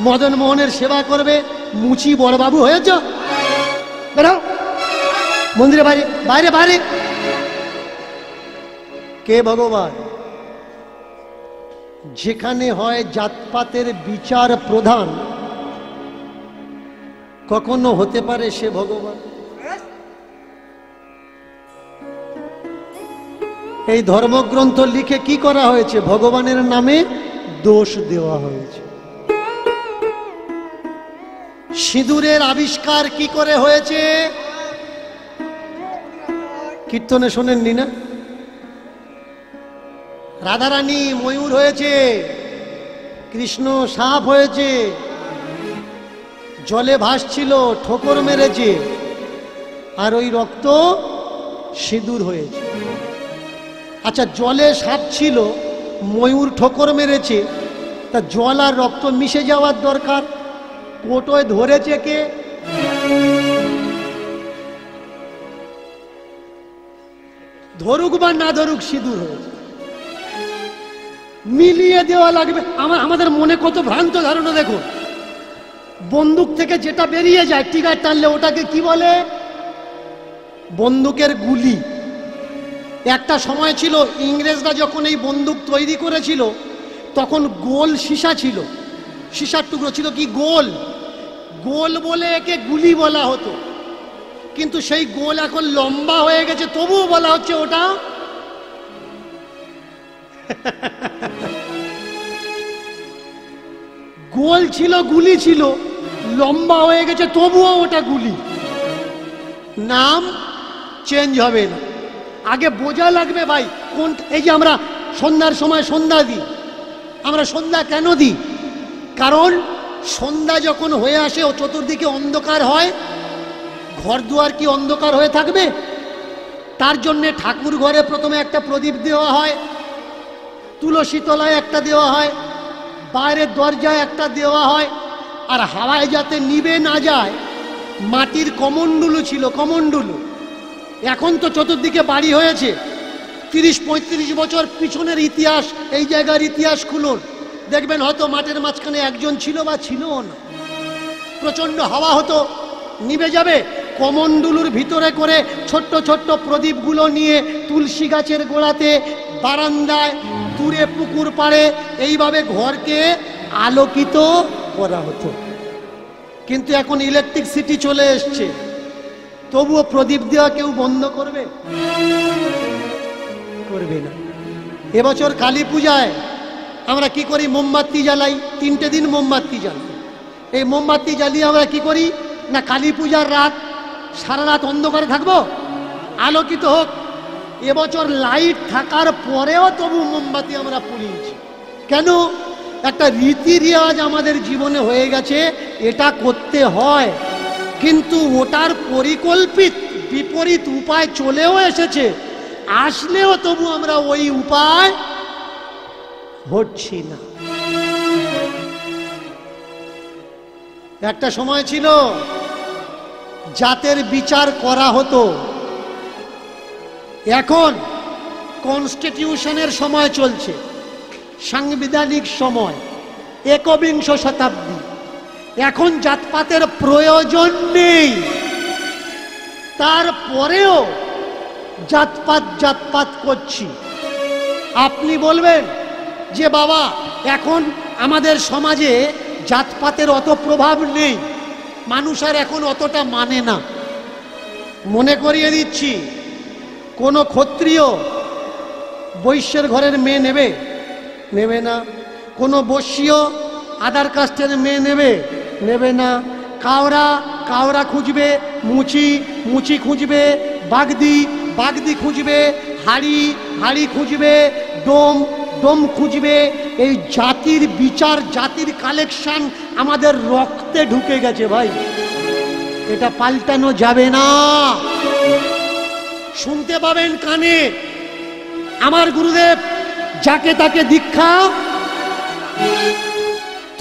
মদন মোহনের সেবা করবে মুচি বড়বাবু হয়েছ? বেরাও মন্দিরে বাইরে, বাইরে বাইরে। কে ভগবান? যেখানে হয় জাতপাতের বিচার প্রধান, কখনো হতে পারে সে ভগবান? এই ধর্মগ্রন্থ লিখে কি করা হয়েছে? ভগবানের নামে দোষ দেওয়া হয়েছে। সিঁদুরের আবিষ্কার কি করে হয়েছে? কীর্তনে শোনেননি না? রাধারানী ময়ূর হয়েছে, কৃষ্ণ সাপ হয়েছে, জলে ভাসছিল, ঠোকর মেরেছে, আর ওই রক্ত সিঁদুর হয়েছে। আচ্ছা জলে সাপ ছিল, ময়ূর ঠোকর মেরেছে, তা জল আর রক্ত মিশে যাওয়ার দরকার। কোটোয় ধরেছে কে? ধরুক বা না ধরুক সিঁদুর হয়েছে। মিলিয়ে দেওয়া লাগবে। আমাদের মনে কত ভ্রান্ত ধারণা দেখুন। বন্দুক থেকে যেটা বেরিয়ে যায় টিকার টানলে ওটাকে কি বলে? বন্দুকের গুলি। একটা সময় ছিল ইংরেজরা যখন এই বন্দুক তৈরি করেছিল তখন গোল সীসা ছিল, সীসার টুকরো ছিল কি গোল, গোল বলে একে গুলি বলা হতো। কিন্তু সেই গোল এখন লম্বা হয়ে গেছে, তবুও বলা হচ্ছে ওটা গোল ছিল, গুলি ছিল, লম্বা হয়ে গেছে, তবুও ওটা গুলি। নাম চেঞ্জ হবে না। আগে বোঝা লাগবে ভাই কোন, এই যে আমরা সন্ধ্যার সময় সন্ধ্যা দিই, আমরা সন্ধ্যা কেন দিই? কারণ সন্ধ্যা যখন হয়ে আসে ও চতুর্দিকে অন্ধকার হয়, ঘর দুয়ার কি অন্ধকার হয়ে থাকবে? তার জন্যে ঠাকুর ঘরে প্রথমে একটা প্রদীপ দেওয়া হয়, তুলসী তলায় একটা দেওয়া হয়, বাইরের দরজায় একটা দেওয়া হয়, আর হাওয়ায় যাতে নিভে না যায় মাটির কমণ্ডলু ছিল, কমণ্ডলু। এখন তো চতুর্দিকে বাড়ি হয়েছে। 30-35 বছর পিছনের ইতিহাস, এই জায়গার ইতিহাস খুলুন, দেখবেন হয়তো মাঠের মাঝখানে একজন ছিল বা ছিল না। প্রচণ্ড হাওয়া হতো, নিভে যাবে। কমণ্ডলুর ভিতরে করে ছোট্ট ছোট্ট প্রদীপগুলো নিয়ে তুলসী গাছের গোড়াতে, বারান্দায়, দূরে পুকুর পাড়ে এইভাবে ঘরকে আলোকিত করা হতো। কিন্তু এখন ইলেকট্রিসিটি চলে এসছে, তবুও প্রদীপ দেওয়া কেউ বন্ধ করবে? করবে না। এবছর কালী পূজায় আমরা কি করি? মোমবাতি জ্বালাই, 3টে দিন মোমবাতি জ্বালাই। এই মোমবাতি জ্বালিয়ে আমরা কি করি না, কালী পূজার রাত সারা রাত অন্ধকারে থাকবো, আলোকিত হোক। এবছর লাইট থাকার পরেও তবু মোমবাতি আমরা পুড়িয়েছি। কেন? একটা রীতি রেওয়াজ আমাদের জীবনে হয়ে গেছে, এটা করতে হয়। কিন্তু ওটার পরিকল্পিত বিপরীত উপায় চলেও এসেছে, আসলেও তবু আমরা ওই উপায় হচ্ছি না। একটা সময় ছিল জাতের বিচার করা হতো, এখন কনস্টিটিউশনের সময় চলছে, সাংবিধানিক সময়, 21 শতাব্দী। এখন জাতপাতের প্রয়োজন নেই, তারপরেও জাতপাত জাতপাত করছি। আপনি বলবেন যে বাবা এখন আমাদের সমাজে জাতপাতের অত প্রভাব নেই, মানুষ আর এখন অতটা মানে না। মনে করিয়ে দিচ্ছি, কোনো ক্ষত্রিয় বৈশ্যের ঘরের মেয়ে নেবে? নেবে না। কোনো বৈশ্যীয় আদার কাস্টের মেয়ে নেবে? নেবে না। কাওরা কাওরা খুঁজবে, মুচি মুচি খুঁজবে, বাগদি বাগদি খুঁজবে, হাড়ি হাড়ি খুঁজবে, ডোম ডোম খুঁজবে। এই জাতির বিচার, জাতির কালেকশন আমাদের রক্তে ঢুকে গেছে ভাই, এটা পাল্টানো যাবে না। শুনতে পাবেন কানে, আমার গুরুদেব যাকে তাকে দীক্ষা,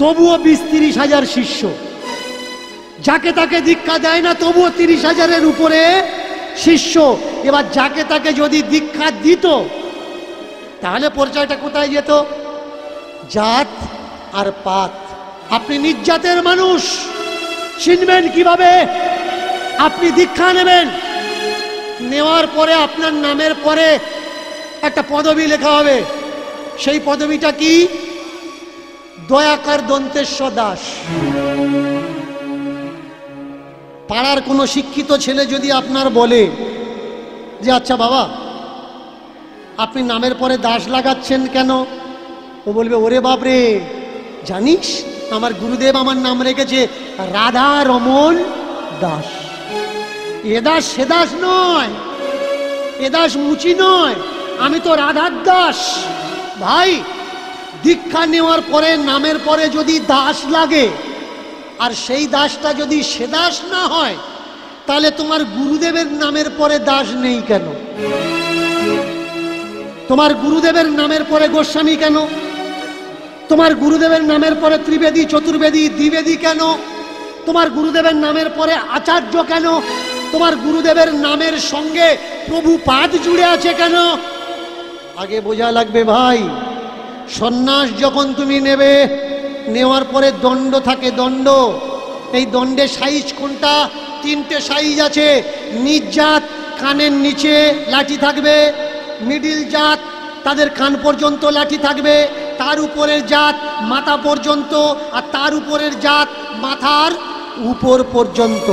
তবুও 20-30 হাজার শিষ্য। যাকে তাকে দীক্ষা দেয় না, তবুও 30 হাজারের উপরে শিষ্য। এবার যাকে তাকে যদি দীক্ষা দিত, তাহলে পরিচয়টা কোথায় যেত? জাত আর পাত। আপনি নির্জাতের মানুষ, চিনবেন কিভাবে? আপনি দীক্ষা নেবেন, নেওয়ার পরে আপনার নামের পরে একটা পদবি লেখা হবে। সেই পদবিটা কি? দয়াকর দন্তেশ্বর দাস। পাড়ার কোনো শিক্ষিত ছেলে যদি আপনার বলে যে আচ্ছা বাবা আপনি নামের পরে দাস লাগাচ্ছেন কেন? ও বলবে ওরে বাপরে, জানিস আমার গুরুদেব আমার নাম রেখেছে রাধা রমন দাস। এ দাস সে দাস নয়, এ দাস মুচি নয়, আমি তো রাধার দাস। ভাই, দীক্ষা নেওয়ার পরে নামের পরে যদি দাস লাগে, আর সেই দাসটা যদি সে দাস না হয়, তাহলে তোমার গুরুদেবের নামের পরে দাস নেই কেন? তোমার গুরুদেবের নামের পরে গোস্বামী কেন? তোমার গুরুদেবের নামের পরে ত্রিবেদী, চতুর্বেদী, দ্বিবেদী কেন? তোমার গুরুদেবের নামের পরে আচার্য কেন? তোমার গুরুদেবের নামের সঙ্গে প্রভুপাদ জুড়ে আছে কেন? আগে বোঝা লাগবে ভাই। সন্ন্যাস যখন তুমি নেবে, নেওয়ার পরে দণ্ড থাকে, দণ্ড। এই দণ্ডের সাইজ কোনটা? 3টে সাইজ আছে। নিজ জাত কানের নিচে লাঠি থাকবে, মিডিল জাত তাদের কান পর্যন্ত লাঠি থাকবে, তার উপরের জাত মাথা পর্যন্ত, আর তার উপরের জাত মাথার উপর পর্যন্ত।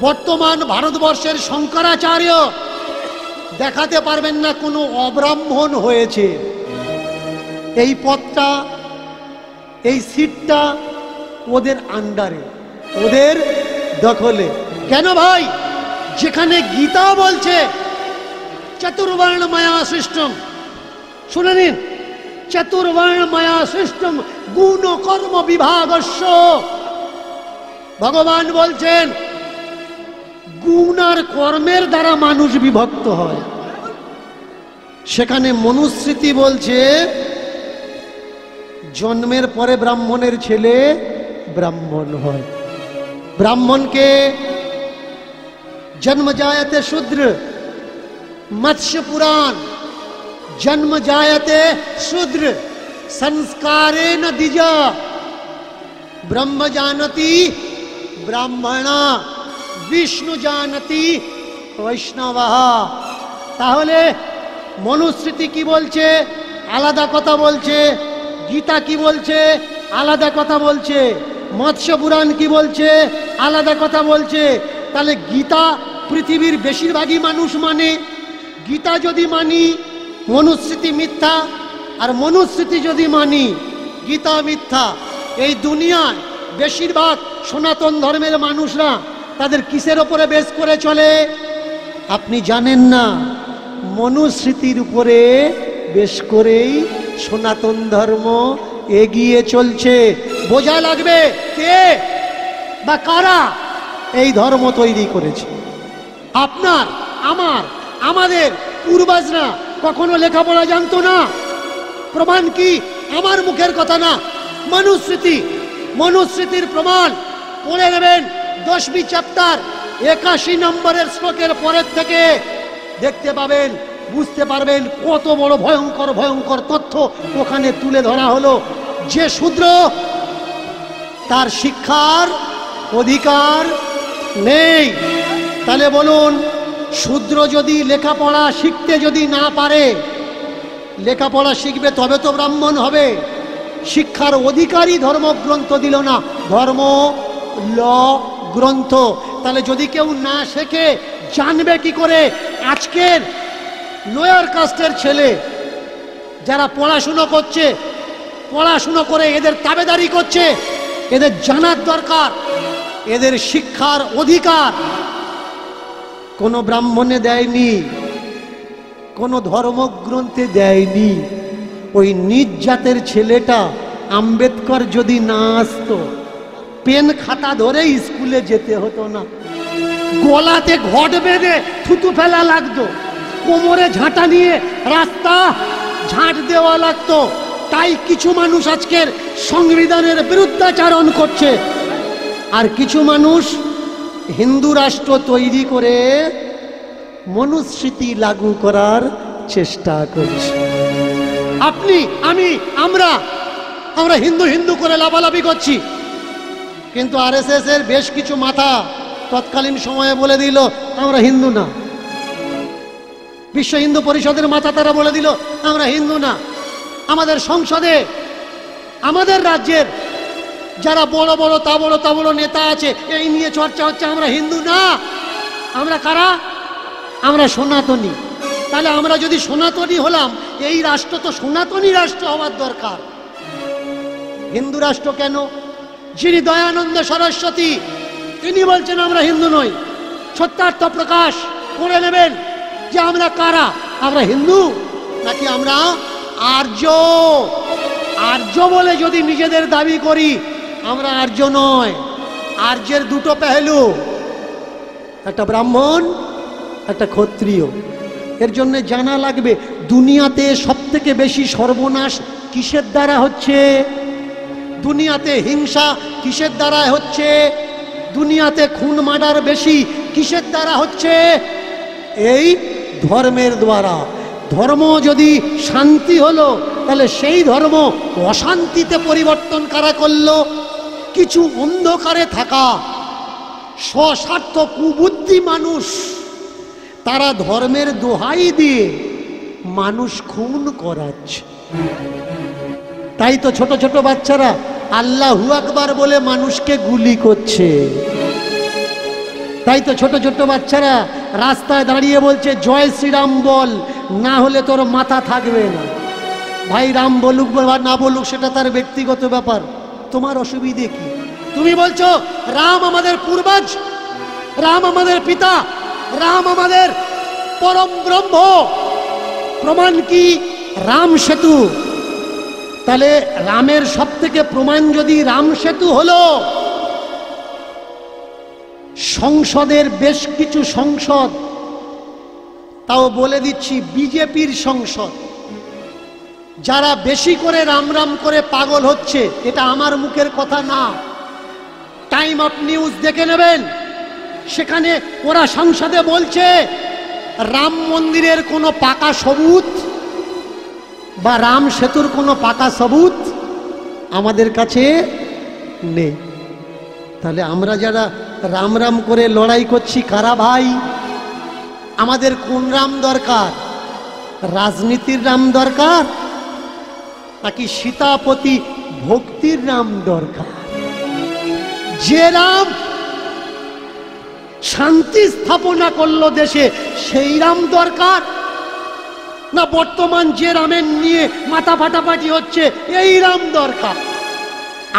বর্তমান ভারতবর্ষের শঙ্করাচার্য দেখাতে পারবেন না কোনো অব্রাহ্মণ হয়েছে। এই পদটা, এই সিটটা ওদের আন্ডারে, ওদের দখলে। কেন ভাই? যেখানে গীতা বলছে চতুর্বর্ণ মায়া সৃষ্টম, শুনে নিন, চতুর্বর্ণ মায়া সৃষ্টম গুণ কর্ম বিভাগস্য। ভগবান বলছেন গুণ আর কর্মের দ্বারা মানুষ বিভক্ত হয়। সেখানে মনুস্মৃতি বলছে জন্মের পরে ব্রাহ্মণের ছেলে ব্রাহ্মণ হয়। ব্রাহ্মণকে जन्म जायते शूद्र, मत्स्य पुराण जन्म जायते शूद्र संस्कारेण द्विज ब्रह्म जानति ब्राह्मणा विष्णु जानति वैष्णवः। তাহলে মনুস্মৃতি কি বলছে? আলাদা কথা বলছে। গীতা কি বলছে? আলাদা কথা বলছে। মৎস্য পুরাণ কি বলছে? আলাদা কথা বলছে। তাহলে গীতা পৃথিবীর বেশিরভাগই মানুষ মানে, গীতা যদি মানি মনুস্মৃতি মিথ্যা, আর মনুস্মৃতি যদি মানি গীতা মিথ্যা। এই দুনিয়ায় বেশিরভাগ সনাতন ধর্মের মানুষরা তাদের কিসের ওপরে বেস করে চলে? আপনি জানেন না, মনুস্মৃতির উপরে বেশ করেই সনাতন ধর্ম এগিয়ে চলছে। বোঝা লাগবে কে বা কারা এই ধর্ম তৈরি করেছে। আপনার, আমার, আমাদের পূর্বজরা কখনো লেখাপড়া জানতো না। প্রমাণ কি? আমার মুখের কথা না, মনুস্মৃতি। মনুস্মৃতির প্রমাণ পড়ে নেবেন 10वीं চ্যাপ্টার 81 নম্বরের শ্লোকের পরের থেকে দেখতে পাবেন, বুঝতে পারবেন কত বড় ভয়ঙ্কর ভয়ঙ্কর তথ্য ওখানে তুলে ধরা হলো। যে শূদ্র তার শিক্ষার অধিকার নেই। তাহলে বলুন, শূদ্র যদি লেখাপড়া শিখতে যদি না পারে, লেখাপড়া শিখবে তবে তো ব্রাহ্মণ হবে। শিক্ষার অধিকারী ধর্মগ্রন্থ দিল না, ধর্ম ল গ্রন্থ। তাহলে যদি কেউ না শেখে জানবে কি করে? আজকের লোয়ার কাস্টের ছেলে যারা পড়াশুনো করছে, পড়াশুনো করে এদের তাবেদারি করছে, এদের জানার দরকার এদের শিক্ষার অধিকার কোনো ব্রাহ্মণে দেয়নি, কোনো ধর্মগ্রন্থে দেয়নি। ওই নিজ জাতের ছেলেটা আম্বেদকর যদি না আসতো, পেন খাতা ধরে স্কুলে যেতে হতো না, গলাতে ঘট বেঁধে থুতু ফেলা লাগতো, কোমরে ঝাঁটা নিয়ে রাস্তা ঝাঁট দেওয়া লাগতো। তাই কিছু মানুষ আজকের সংবিধানের বিরুদ্ধাচরণ করছে, আর কিছু মানুষ হিন্দু রাষ্ট্র তৈরি করে মনুস্মৃতি লাগু করার চেষ্টা করছে। আপনি, আমি, আমরা হিন্দু হিন্দু করে লাফালাফি করছি, কিন্তু আরএসএস এর বেশ কিছু মাথা তৎকালীন সময়ে বলে দিল আমরা হিন্দু না। বিশ্ব হিন্দু পরিষদের মাথা তারা বলে দিল আমরা হিন্দু না। আমাদের সংসদে, আমাদের রাজ্যের যারা বড় বড় তা বড় নেতা আছে, এই নিয়ে চর্চা হচ্ছে আমরা হিন্দু না। আমরা কারা? আমরা সনাতনী। তাহলে আমরা যদি সনাতনী হলাম, এই রাষ্ট্র তো সনাতনী রাষ্ট্র হওয়ার দরকার। হিন্দু রাষ্ট্র কেন? যিনি দয়ানন্দ সরস্বতী তিনি বলছেন আমরা হিন্দু নই। সত্যার্থ প্রকাশ করে নেবেন যে আমরা কারা, আমরা হিন্দু নাকি আমরা আর্য। আর্য বলে যদি নিজেদের দাবি করি, আমরা আর্য নয়। আর্যের দুটো পেহলু, একটা ব্রাহ্মণ, একটা ক্ষত্রিয়। এর জন্য জানা লাগবে দুনিয়াতে সব থেকে বেশি সর্বনাশ কিসের দ্বারা হচ্ছে, দুনিয়াতে হিংসা কিসের দ্বারা হচ্ছে, দুনিয়াতে খুন মার্ডার বেশি কিসের দ্বারা হচ্ছে? এই ধর্মের দ্বারা। ধর্ম যদি শান্তি হলো, তাহলে সেই ধর্ম অশান্তিতে পরিবর্তন কারা করলো? কিছু অন্ধকারে থাকা স্বস্বার্থ কুবুদ্ধি মানুষ, তারা ধর্মের দোহাই দিয়ে মানুষ খুন করাচ্ছে। তাই তো ছোট ছোট বাচ্চারা আল্লাহু আকবার বলে মানুষকে গুলি করছে। তাই তো ছোট ছোট বাচ্চারা রাস্তায় দাঁড়িয়ে বলছে জয় শ্রীরাম বল, না হলে তোর মাথা থাকবে না। ভাই রাম বলুক বা না বলুক সেটা তার ব্যক্তিগত ব্যাপার, তোমার অসুবিধে কি? তুমি বলছো রাম আমাদের পূর্বজ, রাম আমাদের পিতা, রাম আমাদের পরম ব্রহ্ম। প্রমাণ কি? রাম সেতু। তাহলে রামের সব থেকে প্রমাণ যদি রাম সেতু হলো, সংসদের বেশ কিছু সংসদ, তাও বলে দিচ্ছি বিজেপির সংসদ, যারা বেশি করে রাম রাম করে পাগল হচ্ছে, এটা আমার মুখের কথা না, টাইম অফ নিউজ দেখে নেবেন। সেখানে ওরা সংসদে বলছে রাম মন্দিরের কোনো পাকা সবুত বা রাম সেতুর কোনো পাকা সবুত আমাদের কাছে নেই। তাহলে আমরা যারা রাম রাম করে লড়াই করছি কারা ভাই? আমাদের কোন রাম দরকার? রাজনীতির রাম দরকার নাকি সীতাপতি ভক্তির রাম দরকার? যে রাম শান্তি স্থাপনা করলো দেশে, সেই রাম দরকার না বর্তমান যে রামের নিয়ে মাথা ফাটাফাটি হচ্ছে এই রাম দরকার?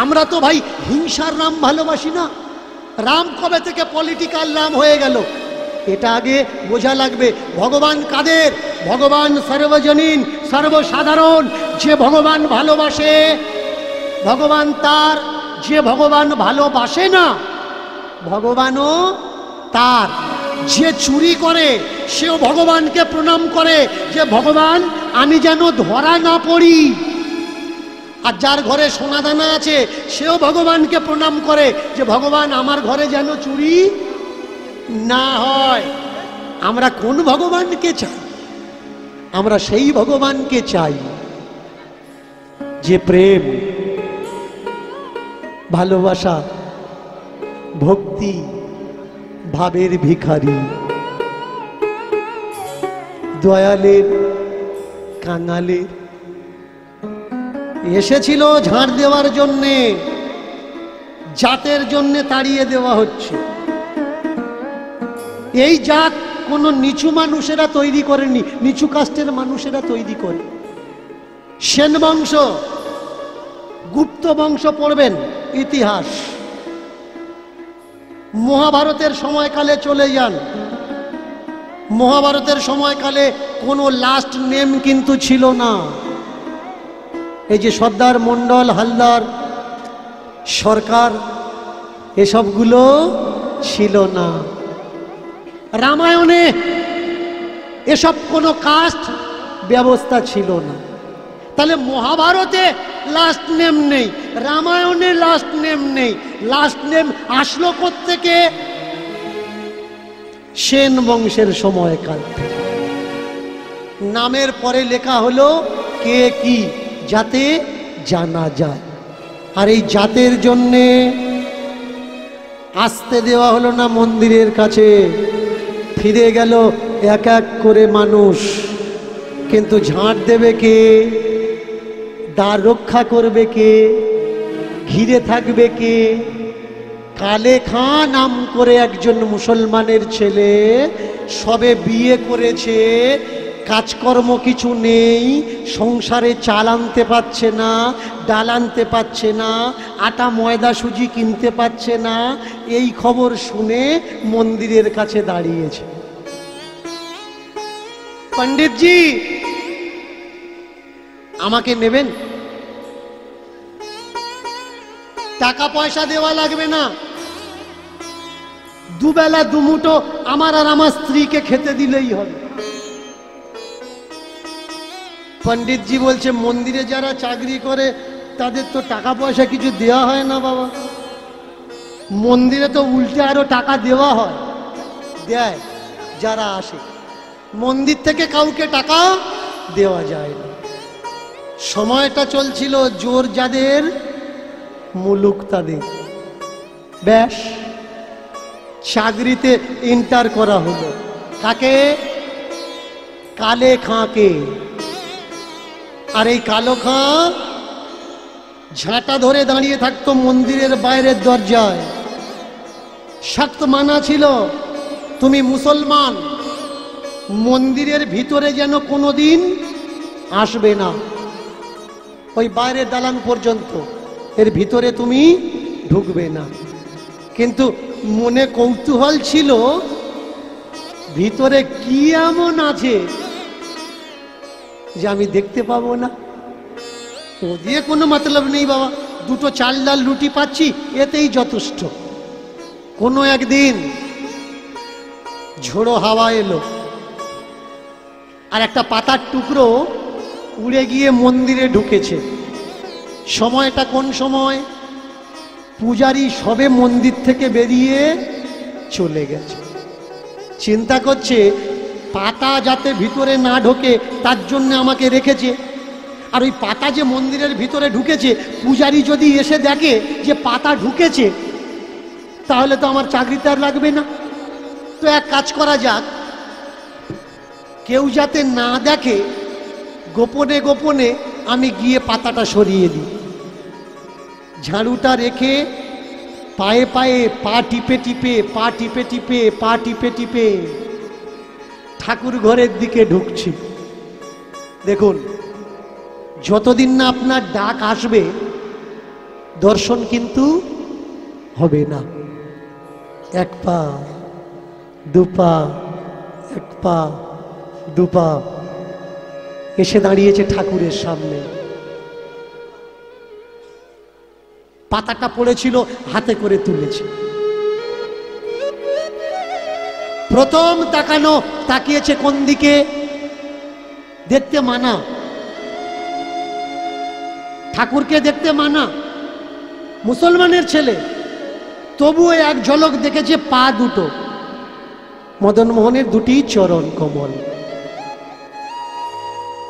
আমরা তো ভাই হিংসার রাম ভালোবাসি না। রাম কবে থেকে পলিটিক্যাল রাম হয়ে গেল? এটা আগে বোঝা লাগবে। ভগবান কাদের? ভগবান সর্বজনীন, সর্বসাধারণ। যে ভগবান ভালোবাসে ভগবান তার, যে ভগবান ভালোবাসে না ভগবানও তার। যে চুরি করে সেও ভগবানকে প্রণাম করে যে ভগবান আমি যেন ধরা না পড়ি। আর যার ঘরে সোনাদানা আছে সেও ভগবানকে প্রণাম করে যে ভগবান আমার ঘরে যেন চুরি না হয়। আমরা কোন ভগবানকে চাই? আমরা সেই ভগবানকে চাই যে প্রেম, ভালোবাসা, ভক্তি, ভাবের ভিখারি, দয়ালের, কাঙালের। এসেছিল ঝাড় দেওয়ার জন্যে, জাতের জন্যে তাড়িয়ে দেওয়া হচ্ছে। এই জাত কোনো নিচু মানুষেরা তৈরি করেনি, নিচু কাস্টের মানুষেরা তৈরি করে। সেন বংশ, গুপ্ত বংশ পড়বেন ইতিহাস, মহাভারতের সময়কালে চলে যান। মহাভারতের সময়কালে কোনো লাস্ট নেম কিন্তু ছিল না। এই যে সর্দার, মন্ডল, হালদার, সরকার, এসবগুলো ছিল না। রামায়ণে এসব কোনো কাস্ট ব্যবস্থা ছিল না। তাহলে মহাভারতে লাস্ট নেম নেই, রামায়ণে লাস্ট নেম নেই। লাস্ট নেম আসলো কোত্থেকে? সেন বংশের সময়কাল থেকে। নামের পরে লেখা হলো কে কি, যাতে জানা যায়। আর এই জাতের জন্যে আসতে দেওয়া হলো না মন্দিরের কাছে। ফিরে গেল এক এক করে মানুষ। কিন্তু ঝাঁট দেবে কে? দ্বার রক্ষা করবে কে? ঘিরে থাকবে কে? কালে খাঁ নাম করে একজন মুসলমানের ছেলে, সবে বিয়ে করেছে, কাজকর্ম কিছু নেই, সংসারে চাল আনতে পারছে না, ডাল আনতে পারছে না, আটা ময়দা সুজি কিনতে পারছে না। এই খবর শুনে মন্দিরের কাছে দাঁড়িয়েছে। পণ্ডিতজি আমাকে নেবেন? টাকা পয়সা দেওয়া লাগবে না, দুবেলা দুমুঠো আমার আর আমার স্ত্রীকে খেতে দিলেই হবে। পণ্ডিতজি বলছে মন্দিরে যারা চাকরি করে তাদের তো টাকা পয়সা কিছু দেওয়া হয় না বাবা। মন্দিরে তো উল্টে আরো টাকা দেওয়া হয়, দেয় যারা আসে। মন্দির থেকে কাউকে টাকা দেওয়া যায় না। সময়টা চলছিল জোর যাদের মুলুক তাদের। ব্যাস, চাকরিতে ইন্টার করা হলো। কাকে? কালে খাঁকে। আর এই কালো খাঁ ঝাঁটা ধরে দাঁড়িয়ে থাকতো মন্দিরের বাইরের দরজায়। শক্ত মানা ছিল, তুমি মুসলমান, মন্দিরের ভিতরে যেন কোনোদিন আসবে না। ওই বাইরের দালান পর্যন্ত, এর ভিতরে তুমি ঢুকবে না। কিন্তু মনে কৌতূহল ছিল ভিতরে কি এমন আছে যে আমি দেখতে পাবো না? ও দিয়ে কোনো মতলব নেই বাবা, দুটো চাল ডাল রুটি পাচ্ছি এতেই যথেষ্ট। কোনো একদিন ঝোড়ো হাওয়া এলো, আর একটা পাতার টুকরো উড়ে গিয়ে মন্দিরে ঢুকেছে। সময়টা কোন সময়? পূজারী সবে মন্দির থেকে বেরিয়ে চলে গেছে। চিন্তা করছে পাতা যাতে ভিতরে না ঢোকে তার জন্য আমাকে রেখেছে। আর ওই পাতা যে মন্দিরের ভিতরে ঢুকেছে, পূজারী যদি এসে দেখে যে পাতা ঢুকেছে, তাহলে তো আমার চাকরিতে আর লাগবে না। তো এক কাজ করা যাক, কেউ যাতে না দেখে গোপনে গোপনে আমি গিয়ে পাতাটা সরিয়ে দিই। ঝাড়ুটা রেখে পায়ে পায়ে পা টিপে টিপে পা টিপে টিপে পা টিপে টিপে ঠাকুর ঘরের দিকে ঢুকছি। দেখুন, যতদিন না আপনার ডাক আসবে দর্শন কিন্তু হবে না। এক পা দুপা, এক পা দুপা, এসে দাঁড়িয়েছে ঠাকুরের সামনে। পাতাটা পড়েছিল, হাতে করে তুলেছে। প্রথম তাকানো, তাকিয়েছে কোন দিকে? দেখতে মানা, ঠাকুরকে দেখতে মানা, মুসলমানের ছেলে, তবুও এক ঝলক দেখেছে পা দুটো, মদন মোহনের দুটি চরণ কমল।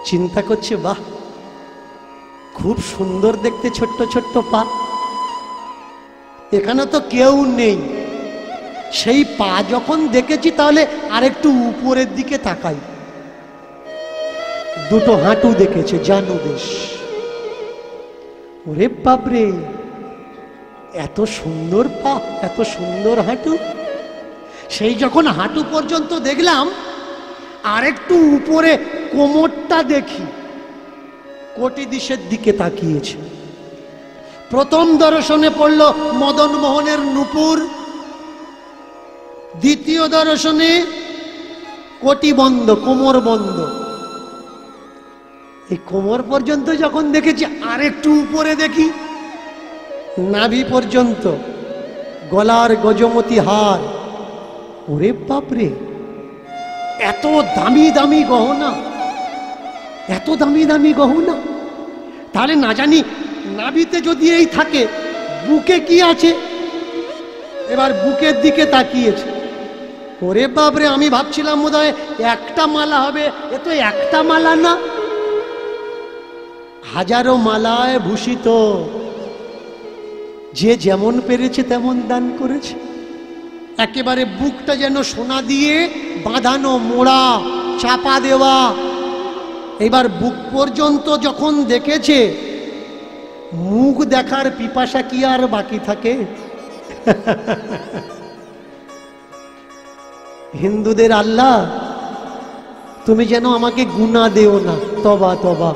চিন্তা করছে, বাহ, খুব সুন্দর দেখতে ছোট্ট ছোট্ট পা, এখানে তো কেউ নেই। সেই পা যখন দেখেছি তাহলে আরেকটু উপরের দিকে তাকাই। দুটো হাঁটু দেখেছে, জানুদেশ। ওরে বাপরে, এত সুন্দর পা, এত সুন্দর হাঁটু। সেই যখন হাঁটু পর্যন্ত দেখলাম, আরেকটু উপরে কোমরটা দেখি, কোটি দিশের দিকে তাকিয়েছে। প্রথম দর্শনে পড়ল মদন মোহনের নূপুর, দ্বিতীয় দর্শনে কোটি বন্ধ, কোমর বন্ধ। এই কোমর পর্যন্ত যখন দেখেছি, আরেকটু উপরে দেখি, নাভি পর্যন্ত, গলার গজমতি হার। ওরে বাপরে, এত দামি দামি গহনা, এত দামি দামি গহনা। তাহলে না জানি নাভিতে যদি এই থাকে, বুকে কি আছে? এবার বুকের দিকে তাকিয়েছে। ওরে বাপরে, আমি ভাবছিলাম বোধহয় একটা মালা হবে, এ তো একটা মালা না, হাজারো মালায় ভূষিত। যে যেমন পেরেছে তেমন দান করেছে। একেবারে বুকটা যেন সোনা দিয়ে বাঁধানো, মোড়া, চাপা দেওয়া। এবার বুক পর্যন্ত যখন দেখেছে, মুখ দেখার পিপাসা কি আর বাকি থাকে? হিন্দুদের আল্লাহ, তুমি যেন আমাকে গুনাহ দেও না, তবা তবা,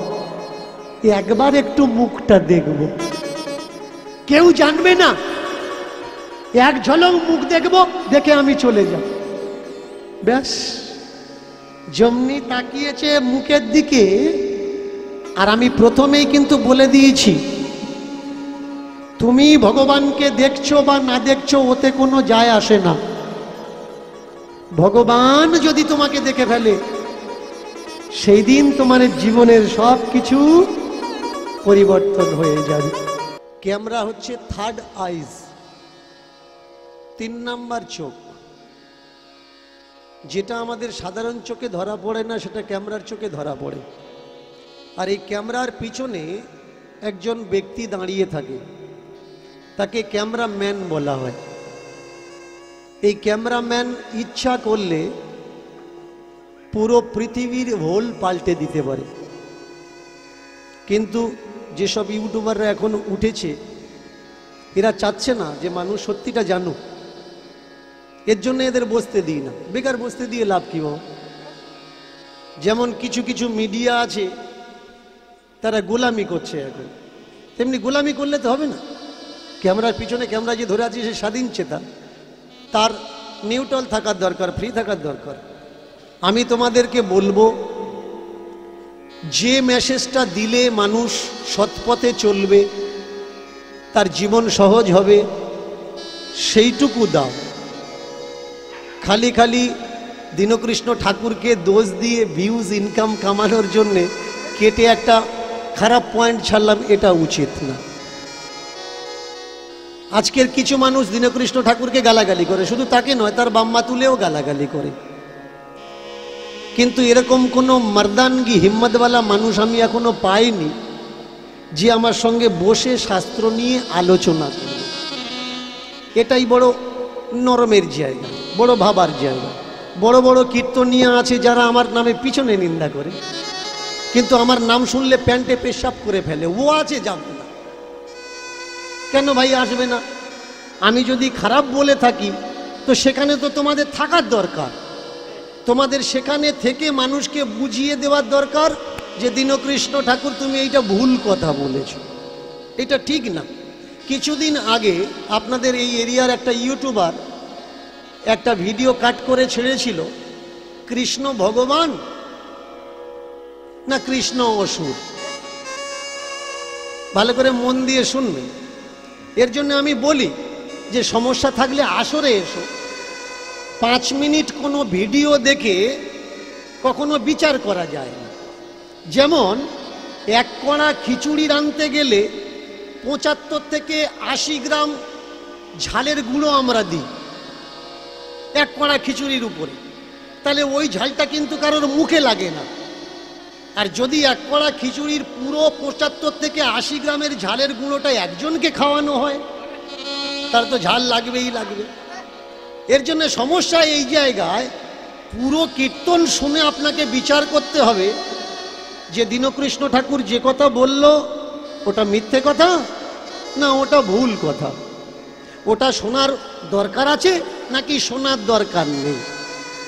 একবার একটু মুখটা দেখব। কেউ জানবে না, এক ঝলক মুখ দেখব, দেখে আমি চলে যাব। ব্যাস, যেমনি তাকিয়েছে মুখের দিকে। আর আমি প্রথমেই কিন্তু বলে দিয়েছি, তুমি ভগবানকে দেখছো বা না দেখছো ওতে কোনো যায় আসে না। ভগবান যদি তোমাকে দেখে ফেলে, সেই দিন তোমার জীবনের সব কিছু পরিবর্তন হয়ে যাবে। ক্যামেরা হচ্ছে থার্ড আইজ, 3 নাম্বার চোখ। যেটা আমাদের সাধারণ চোখে ধরা পড়ে না, সেটা ক্যামেরার চোখে ধরা পড়ে। আর এই ক্যামেরার পিছনে একজন ব্যক্তি দাঁড়িয়ে থাকে, তাকে ক্যামেরাম্যান বলা হয়। এই ক্যামেরাম্যান ইচ্ছা করলে পুরো পৃথিবীর হোল পাল্টে দিতে পারে। কিন্তু যেসব ইউটিউবাররা এখন উঠেছে, এরা চাচ্ছে না যে মানুষ সত্যিটা জানুক। এর জন্য এদের বসতে দিই না, বেকার বসতে দিয়ে লাভ কি? যেমন কিছু কিছু মিডিয়া আছে, তারা গোলামি করছে এখন, তেমনি গোলামি করলে তো হবে না। ক্যামেরার পিছনে ক্যামেরা যে ধরে আছে, সে স্বাধীন চেতা, তার নিউট্রাল থাকার দরকার, ফ্রি থাকার দরকার। আমি তোমাদেরকে বলবো, যে মেসেজটা দিলে মানুষ সৎপথে চলবে, তার জীবন সহজ হবে, সেইটুকু দাও। খালি খালি দীনকৃষ্ণ ঠাকুরকে দোষ দিয়ে ভিউজ ইনকাম কামানোর জন্যে কেটে একটা খারাপ পয়েন্ট ছাড়লাম, এটা উচিত না। আজকের কিছু মানুষ দীনকৃষ্ণ ঠাকুরকে গালাগালি করে, শুধু তাকে নয়, তার বাম্মা তুলেও গালাগালি করে। কিন্তু এরকম কোনো মর্দানগি হিম্মতওয়ালা মানুষ আমি এখনো পাইনি যে আমার সঙ্গে বসে শাস্ত্র নিয়ে আলোচনা করবে। এটাই বড় নরমের জায়গা, বড় ভাবার জায়গা। বড় বড় কীর্তনিয়া আছে যারা আমার নামে পিছনে নিন্দা করে, কিন্তু আমার নাম শুনলে প্যান্টে পেশাব করে ফেলে। ও আছে, যাব না কেন ভাই? আসবে না। আমি যদি খারাপ বলে থাকি তো সেখানে তো তোমাদের থাকার দরকার, তোমাদের সেখানে থেকে মানুষকে বুঝিয়ে দেওয়ার দরকার যে দীনকৃষ্ণ ঠাকুর তুমি এইটা ভুল কথা বলেছ, এটা ঠিক না। কিছুদিন আগে আপনাদের এই এরিয়ার একটা ইউটিউবার একটা ভিডিও কাট করে ছেড়েছিল, কৃষ্ণ ভগবান না কৃষ্ণ অসুর। ভালো করে মন দিয়ে শুনবেন। এর জন্য আমি বলি যে সমস্যা থাকলে আসরে এসো। 5 মিনিট কোনো ভিডিও দেখে কখনো বিচার করা যায় না। যেমন এক কড়া খিচুড়ি রাঁধতে গেলে 75 থেকে 80 গ্রাম ঝালের গুঁড়ো আমরা দিই এক কড়া খিচুড়ির উপরে, তাহলে ওই ঝালটা কিন্তু কারোর মুখে লাগে না। আর যদি এক কড়া খিচুড়ির পুরো 75 থেকে 80 গ্রামের ঝালের গুঁড়োটা একজনকে খাওয়ানো হয়, তার তো ঝাল লাগবেই লাগবে। এর জন্য সমস্যা এই জায়গায়, পুরো কীর্তন শুনে আপনাকে বিচার করতে হবে যে দীনকৃষ্ণ ঠাকুর যে কথা বলল ওটা মিথ্যে কথা না ওটা ভুল কথা, ওটা শোনার দরকার আছে নাকি শোনার দরকার নেই,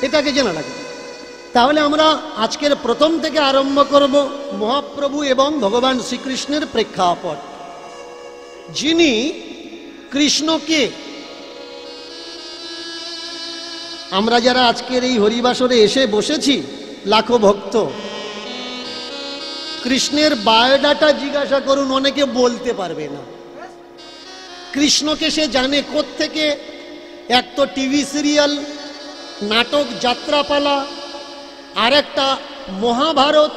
এটাকে জানা লাগবে। তাহলে আমরা আজকের প্রথম থেকে আরম্ভ করব মহাপ্রভু এবং ভগবান শ্রীকৃষ্ণের প্রেক্ষাপট। যিনি কৃষ্ণকে, আমরা যারা আজকের এই হরিবাসরে এসে বসেছি লাখো ভক্ত, কৃষ্ণের বায়োডাটা জিজ্ঞাসা করুন, অনেকে বলতে পারবে না। কৃষ্ণকে সে জানে কোত্থেকে? এক তো টিভি সিরিয়াল, নাটক, যাত্রাপালা, আর একটা মহাভারত,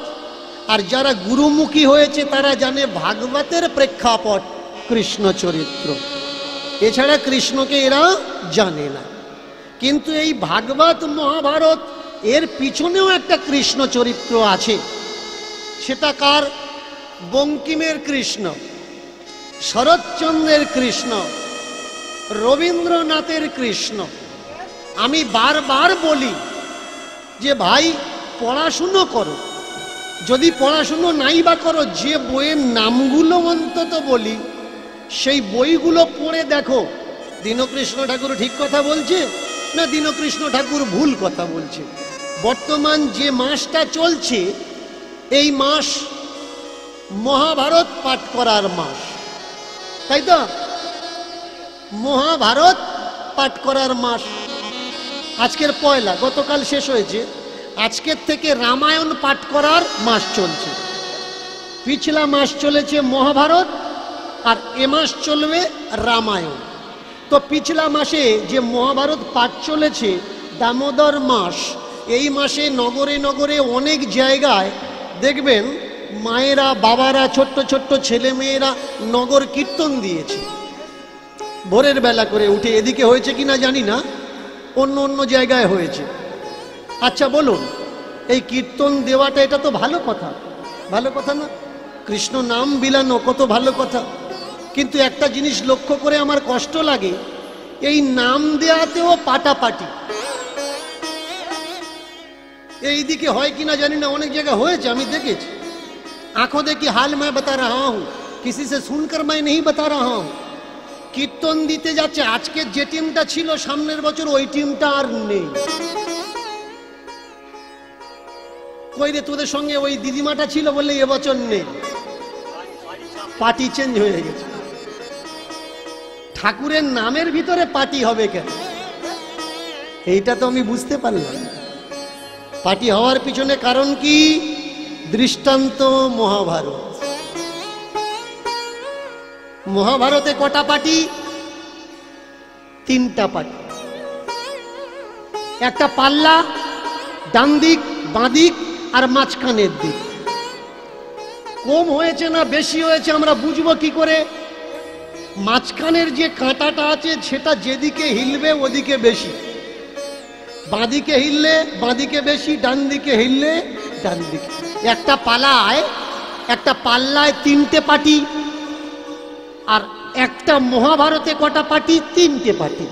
আর যারা গুরুমুখী হয়েছে তারা জানে ভাগবতের প্রেক্ষাপট কৃষ্ণ চরিত্র। এছাড়া কৃষ্ণকে এরা জানে না। কিন্তু এই ভাগবত মহাভারত এর পিছনেও একটা কৃষ্ণ চরিত্র আছে। সেটা কার? বঙ্কিমের কৃষ্ণ, শরৎচন্দ্রের কৃষ্ণ, রবীন্দ্রনাথের কৃষ্ণ। আমি বারবার বলি যে ভাই পড়াশুনো করো, যদি পড়াশুনো নাই বা করো, যে বইয়ের নামগুলো অন্তত বলি সেই বইগুলো পড়ে দেখো দীনকৃষ্ণ ঠাকুর ঠিক কথা বলছে না দীনকৃষ্ণ ঠাকুর ভুল কথা বলছে। বর্তমান যে মাসটা চলছে এই মাস মহাভারত পাঠ করার মাস, তাই তো? মহাভারত পাঠ করার মাস। আজকের পয়লা, গতকাল শেষ হয়েছে, আজকের থেকে রামায়ণ পাঠ করার মাস চলছে। পিছলা মাস চলেছে মহাভারত আর এ মাস চলবে রামায়ণ। তো পিছলা মাসে যে মহাভারত পাঠ চলেছে দামোদর মাস, এই মাসে নগরে নগরে অনেক জায়গায় দেখবেন মায়েরা, বাবারা, ছোট্ট ছোট্ট ছেলে মেয়েরা নগর কীর্তন দিয়েছে ভোরের বেলা করে উঠে। এদিকে হয়েছে কিনা জানি না, অন্য অন্য জায়গায় হয়েছে। আচ্ছা বলুন, এই কীর্তন দেওয়াটা এটা তো ভালো কথা, ভালো কথা না? কৃষ্ণ নাম বিলানো কত ভালো কথা। কিন্তু একটা জিনিস লক্ষ্য করে আমার কষ্ট লাগে, এই নাম দেওয়াতেও পাটাপাটি। এইদিকে হয় কিনা জানি না, অনেক জায়গায় হয়েছে, আমি দেখেছি। आंखों देखी हाल मैं बता रहा हूं, किसी से सुनकर मैं नहीं बता रहा हूं। কীর্তন দিতে যাচ্ছে, আজকে যে টিমটা ছিল সামনের বছর ওই টিমটা আর নেই। কই রে, তোদের সঙ্গে ওই দিদিমাটা ছিল বললে এবছর নেই, পার্টি চেঞ্জ হয়ে গেছে। ঠাকুরের নামের ভিতরে পার্টি হবে কেন? এইটা তো আমি বুঝতে পারলাম। পার্টি হওয়ার পিছনে কারণ কি? দৃষ্টান্ত মহাভারত। মহাভারতে কটা পার্টি? 3টা পার্টি। একটা পাল্লা, ডান দিক, বাঁ দিক আর মাঝখানের দিক। কম হয়েছে না বেশি হয়েছে আমরা বুঝবো কি করে? মাঝখানের যে কাঁটাটা আছে সেটা যেদিকে হিলবে ওদিকে বেশি, বাঁদিকে হিললে বাঁদিকে বেশি, ডান দিকে হিললে ডান দিকে। একটা পাল্লায় 3টে পার্টি, আর একটা মহাভারতে কটা পার্টি? 3টে পার্টি।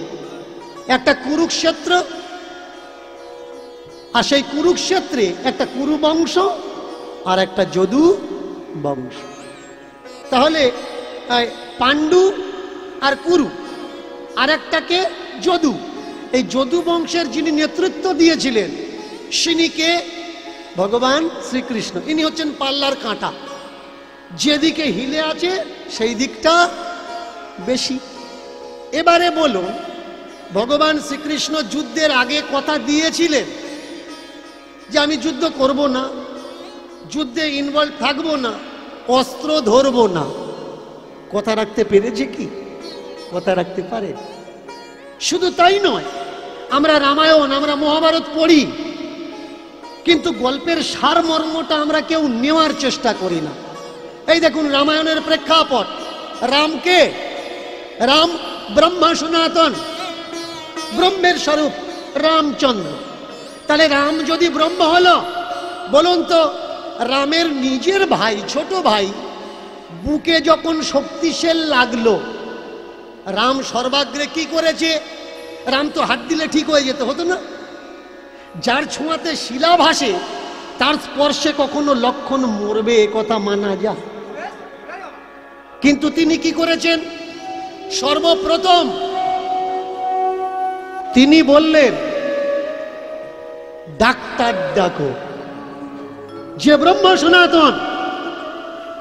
একটা কুরুক্ষেত্র, আর সেই কুরুক্ষেত্রে একটা কুরু বংশ আর একটা যদু বংশ। তাহলে পাণ্ডু আর কুরু, আর একটাকে যদু। এই যদু বংশের যিনি নেতৃত্ব দিয়েছিলেন তিনি কে? ভগবান শ্রীকৃষ্ণ। ইনি হচ্ছেন পাল্লার কাঁটা, যেদিকে হিলে আছে সেই দিকটা বেশি। এবারে বলুন, ভগবান শ্রীকৃষ্ণ যুদ্ধের আগে কথা দিয়েছিলেন যে আমি যুদ্ধ করব না, যুদ্ধে ইনভলভ থাকবো না, অস্ত্র ধরবো না। কথা রাখতে পেরেছে কি? কথা রাখতে পারে? শুধু তাই নয়, আমরা রামায়ণ, আমরা মহাভারত পড়ি, কিন্তু গল্পের সারমর্মটা আমরা কেউ নেওয়ার চেষ্টা করি না। এই দেখুন রামায়ণের প্রেক্ষাপট। রামকে, রাম ব্রহ্মা সনাতন, ব্রহ্মের স্বরূপ রামচন্দ্র। তাহলে রাম যদি ব্রহ্ম হলো, বলুন তো রামের নিজের ভাই, ছোট ভাই বুকে যখন শক্তিশাল লাগলো, রাম সর্বাগ্রে কি করেছে? রাম তো হাত দিলে ঠিক হয়ে যেতে হতো না? যার ছোঁয়াতে শিলা ভাসে তার স্পর্শে কখনো লক্ষণ মরবে, এ কথা মানা যায়। কিন্তু তিনি কি করেছেন? সর্বপ্রথম তিনি বললেন ডাক্তার ডাকো। যে ব্রহ্ম সনাতন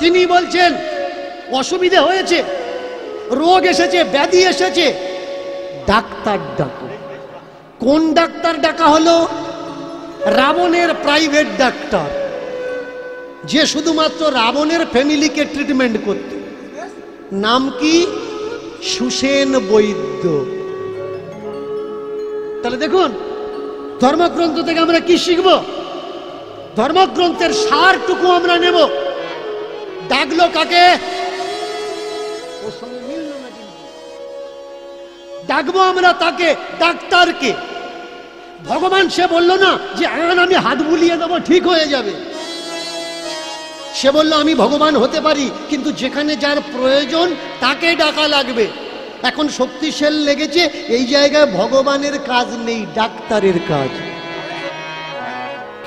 তিনি বলছেন অসুবিধা হয়েছে, রোগ এসেছে, ব্যাধি এসেছে, ডাক্তার ডাকো। কোন ডাক্তার ডাকা হলো? রাবণের প্রাইভেট ডাক্তার, যে শুধুমাত্র রাবণের ফ্যামিলিকে ট্রিটমেন্ট করত। নাম কি? সুসেন বৈদ্য। তাহলে দেখুন ধর্মগ্রন্থ থেকে আমরা কি শিখব? ধর্মগ্রন্থের সারটুকু আমরা নেব। ডাকলো কাকে? ওর সঙ্গে মিলল না কিন্তু। ডাকবো আমরা তাকে, ডাক্তারকে। ভগবান সে বলল না যে আমি হাত বুলিয়ে দেবো ঠিক হয়ে যাবে। সে বলল আমি ভগবান হতে পারি, কিন্তু যেখানে যার প্রয়োজন তাকে ডাকা লাগবে। এখন শক্তিশাল লেগেছে, এই জায়গায় ভগবানের কাজ নেই, ডাক্তারের কাজ।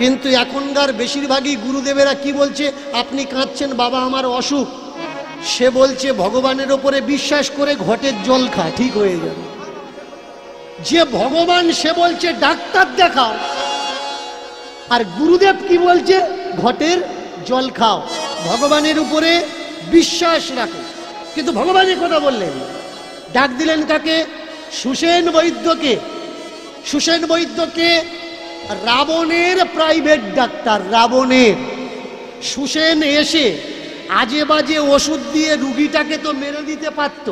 কিন্তু এখনকার বেশিরভাগই গুরুদেবেরা কি বলছে? আপনি কাঁদছেন বাবা আমার অসুখ, সে বলছে ভগবানের ওপরে বিশ্বাস করে ঘটের জল খা, ঠিক হয়ে যাবে। যে ভগবান সে বলছে ডাক্তার দেখাও, আর গুরুদেব কি বলছে? ঘটের জল খাও, ভগবানের উপরে বিশ্বাস রাখো। কিন্তু ভগবানের কথা বললেন, ডাক দিলেন কাকে? সুসেন বৈদ্যকে। সুসেন বৈদ্যকে রাবণের প্রাইভেট ডাক্তার, রাবণের। সুসেন এসে আজে বাজে ওষুধ দিয়ে রুগীটাকে তো মেরে দিতে পারত,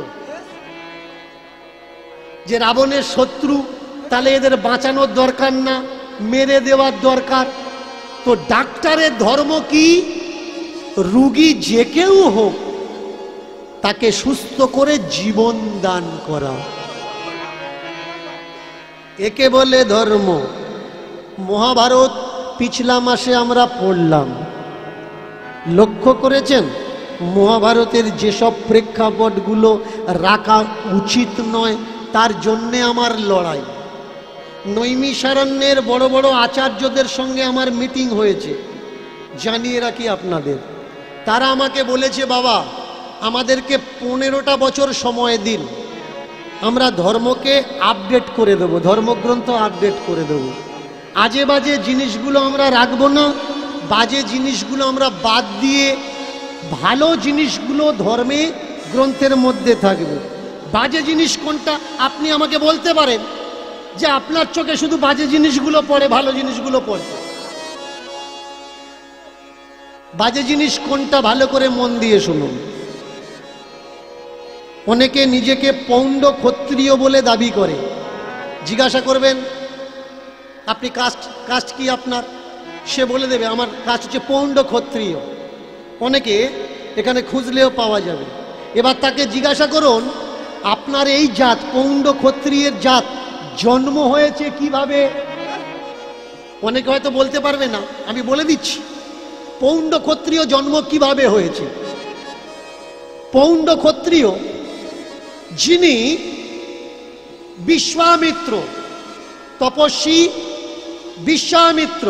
যে রাবণের শত্রু, তাহলে এদের বাঁচানোর দরকার না, মেরে দেওয়ার দরকার। তো ডাক্তারের ধর্ম কি? রুগী যে কেউ হোক তাকে সুস্থ করে জীবন দান করা, একে বলে ধর্ম। মহাভারত পিছলা মাসে আমরা পড়লাম, লক্ষ্য করেছেন মহাভারতের যেসব প্রেক্ষাপটগুলো রাখা উচিত নয় তার জন্যে আমার লড়াই। নৈমিষারণ্যের বড় বড় আচার্যদের সঙ্গে আমার মিটিং হয়েছে, জানিয়ে রাখি আপনাদের। তারা আমাকে বলেছে বাবা আমাদেরকে 15টা বছর সময় দিন, আমরা ধর্মকে আপডেট করে দেবো, ধর্মগ্রন্থ আপডেট করে দেবো। আজে বাজে জিনিসগুলো আমরা রাখবো না, বাজে জিনিসগুলো আমরা বাদ দিয়ে ভালো জিনিসগুলো ধর্মে গ্রন্থের মধ্যে থাকবে। বাজে জিনিস কোনটা আপনি আমাকে বলতে পারেন যে আপনার চোখে শুধু বাজে জিনিসগুলো পড়ে, ভালো জিনিসগুলো পড়ে? বাজে জিনিস কোনটা ভালো করে মন দিয়ে শুনুন। অনেকে নিজেকে পৌণ্ড ক্ষত্রিয় বলে দাবি করে। জিজ্ঞাসা করবেন আপনি কাস্ট কি আপনার, সে বলে দেবে আমার কাস্ট হচ্ছে পৌণ্ড ক্ষত্রিয়। অনেকে এখানে খুঁজলেও পাওয়া যাবে। এবার তাকে জিজ্ঞাসা করুন আপনার এই জাত পৌণ্ড ক্ষত্রিয়ের জাত জন্ম হয়েছে কিভাবে। অনেকে হয়তো বলতে পারবে না, আমি বলে দিচ্ছি পৌণ্ড ক্ষত্রিয় জন্ম কিভাবে হয়েছে। পৌণ্ড ক্ষত্রিয় যিনি বিশ্বামিত্র, তপস্বী বিশ্বামিত্র,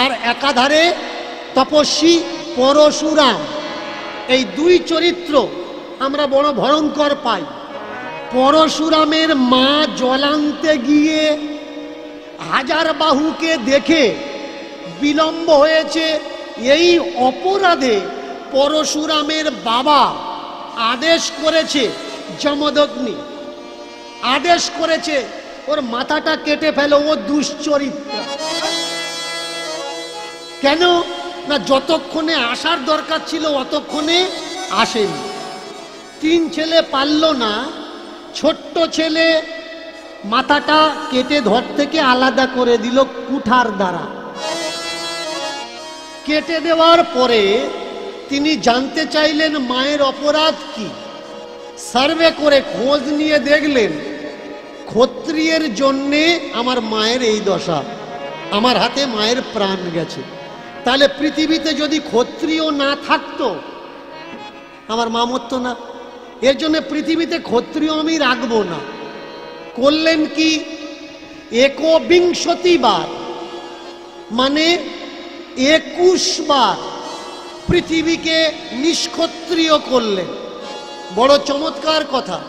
আর একাধারে তপস্বী পরশুরাম, এই দুই চরিত্র আমরা বড় ভয়ঙ্কর পাই। পরশুরামের মা জলান্তে গিয়ে হাজার বাহুকে দেখে বিলম্ব হয়েছে, এই অপরাধে পরশুরামের বাবা আদেশ করেছে, যমদগ্নি আদেশ করেছে ওর মাথাটা কেটে ফেলো, ও দুশ্চরিত্র। কেন না যতক্ষণে আসার দরকার ছিল অতক্ষণে আসেনি। তিন ছেলে পারল না, ছোট্ট ছেলে মাথাটা কেটে ধর থেকে আলাদা করে দিল কুঠার দ্বারা। কেটে দেওয়ার পরে তিনি জানতে চাইলেন মায়ের অপরাধ কি। সার্ভে করে খোঁজ নিয়ে দেখলেন ক্ষত্রিয়ের জন্যে আমার মায়ের এই দশা, আমার হাতে মায়ের প্রাণ গেছে। তাহলে পৃথিবীতে যদি ক্ষত্রিয় না থাকতো আমার মা মরতো না। এর জন্য পৃথিবীতে ক্ষত্রিয় আমি রাখবো না। করলেন কি, একবিংশতি বার মানে 21 বার পৃথিবীকে নিষ্ক্ষত্রিয় করলেন। বড় চমৎকার কথা।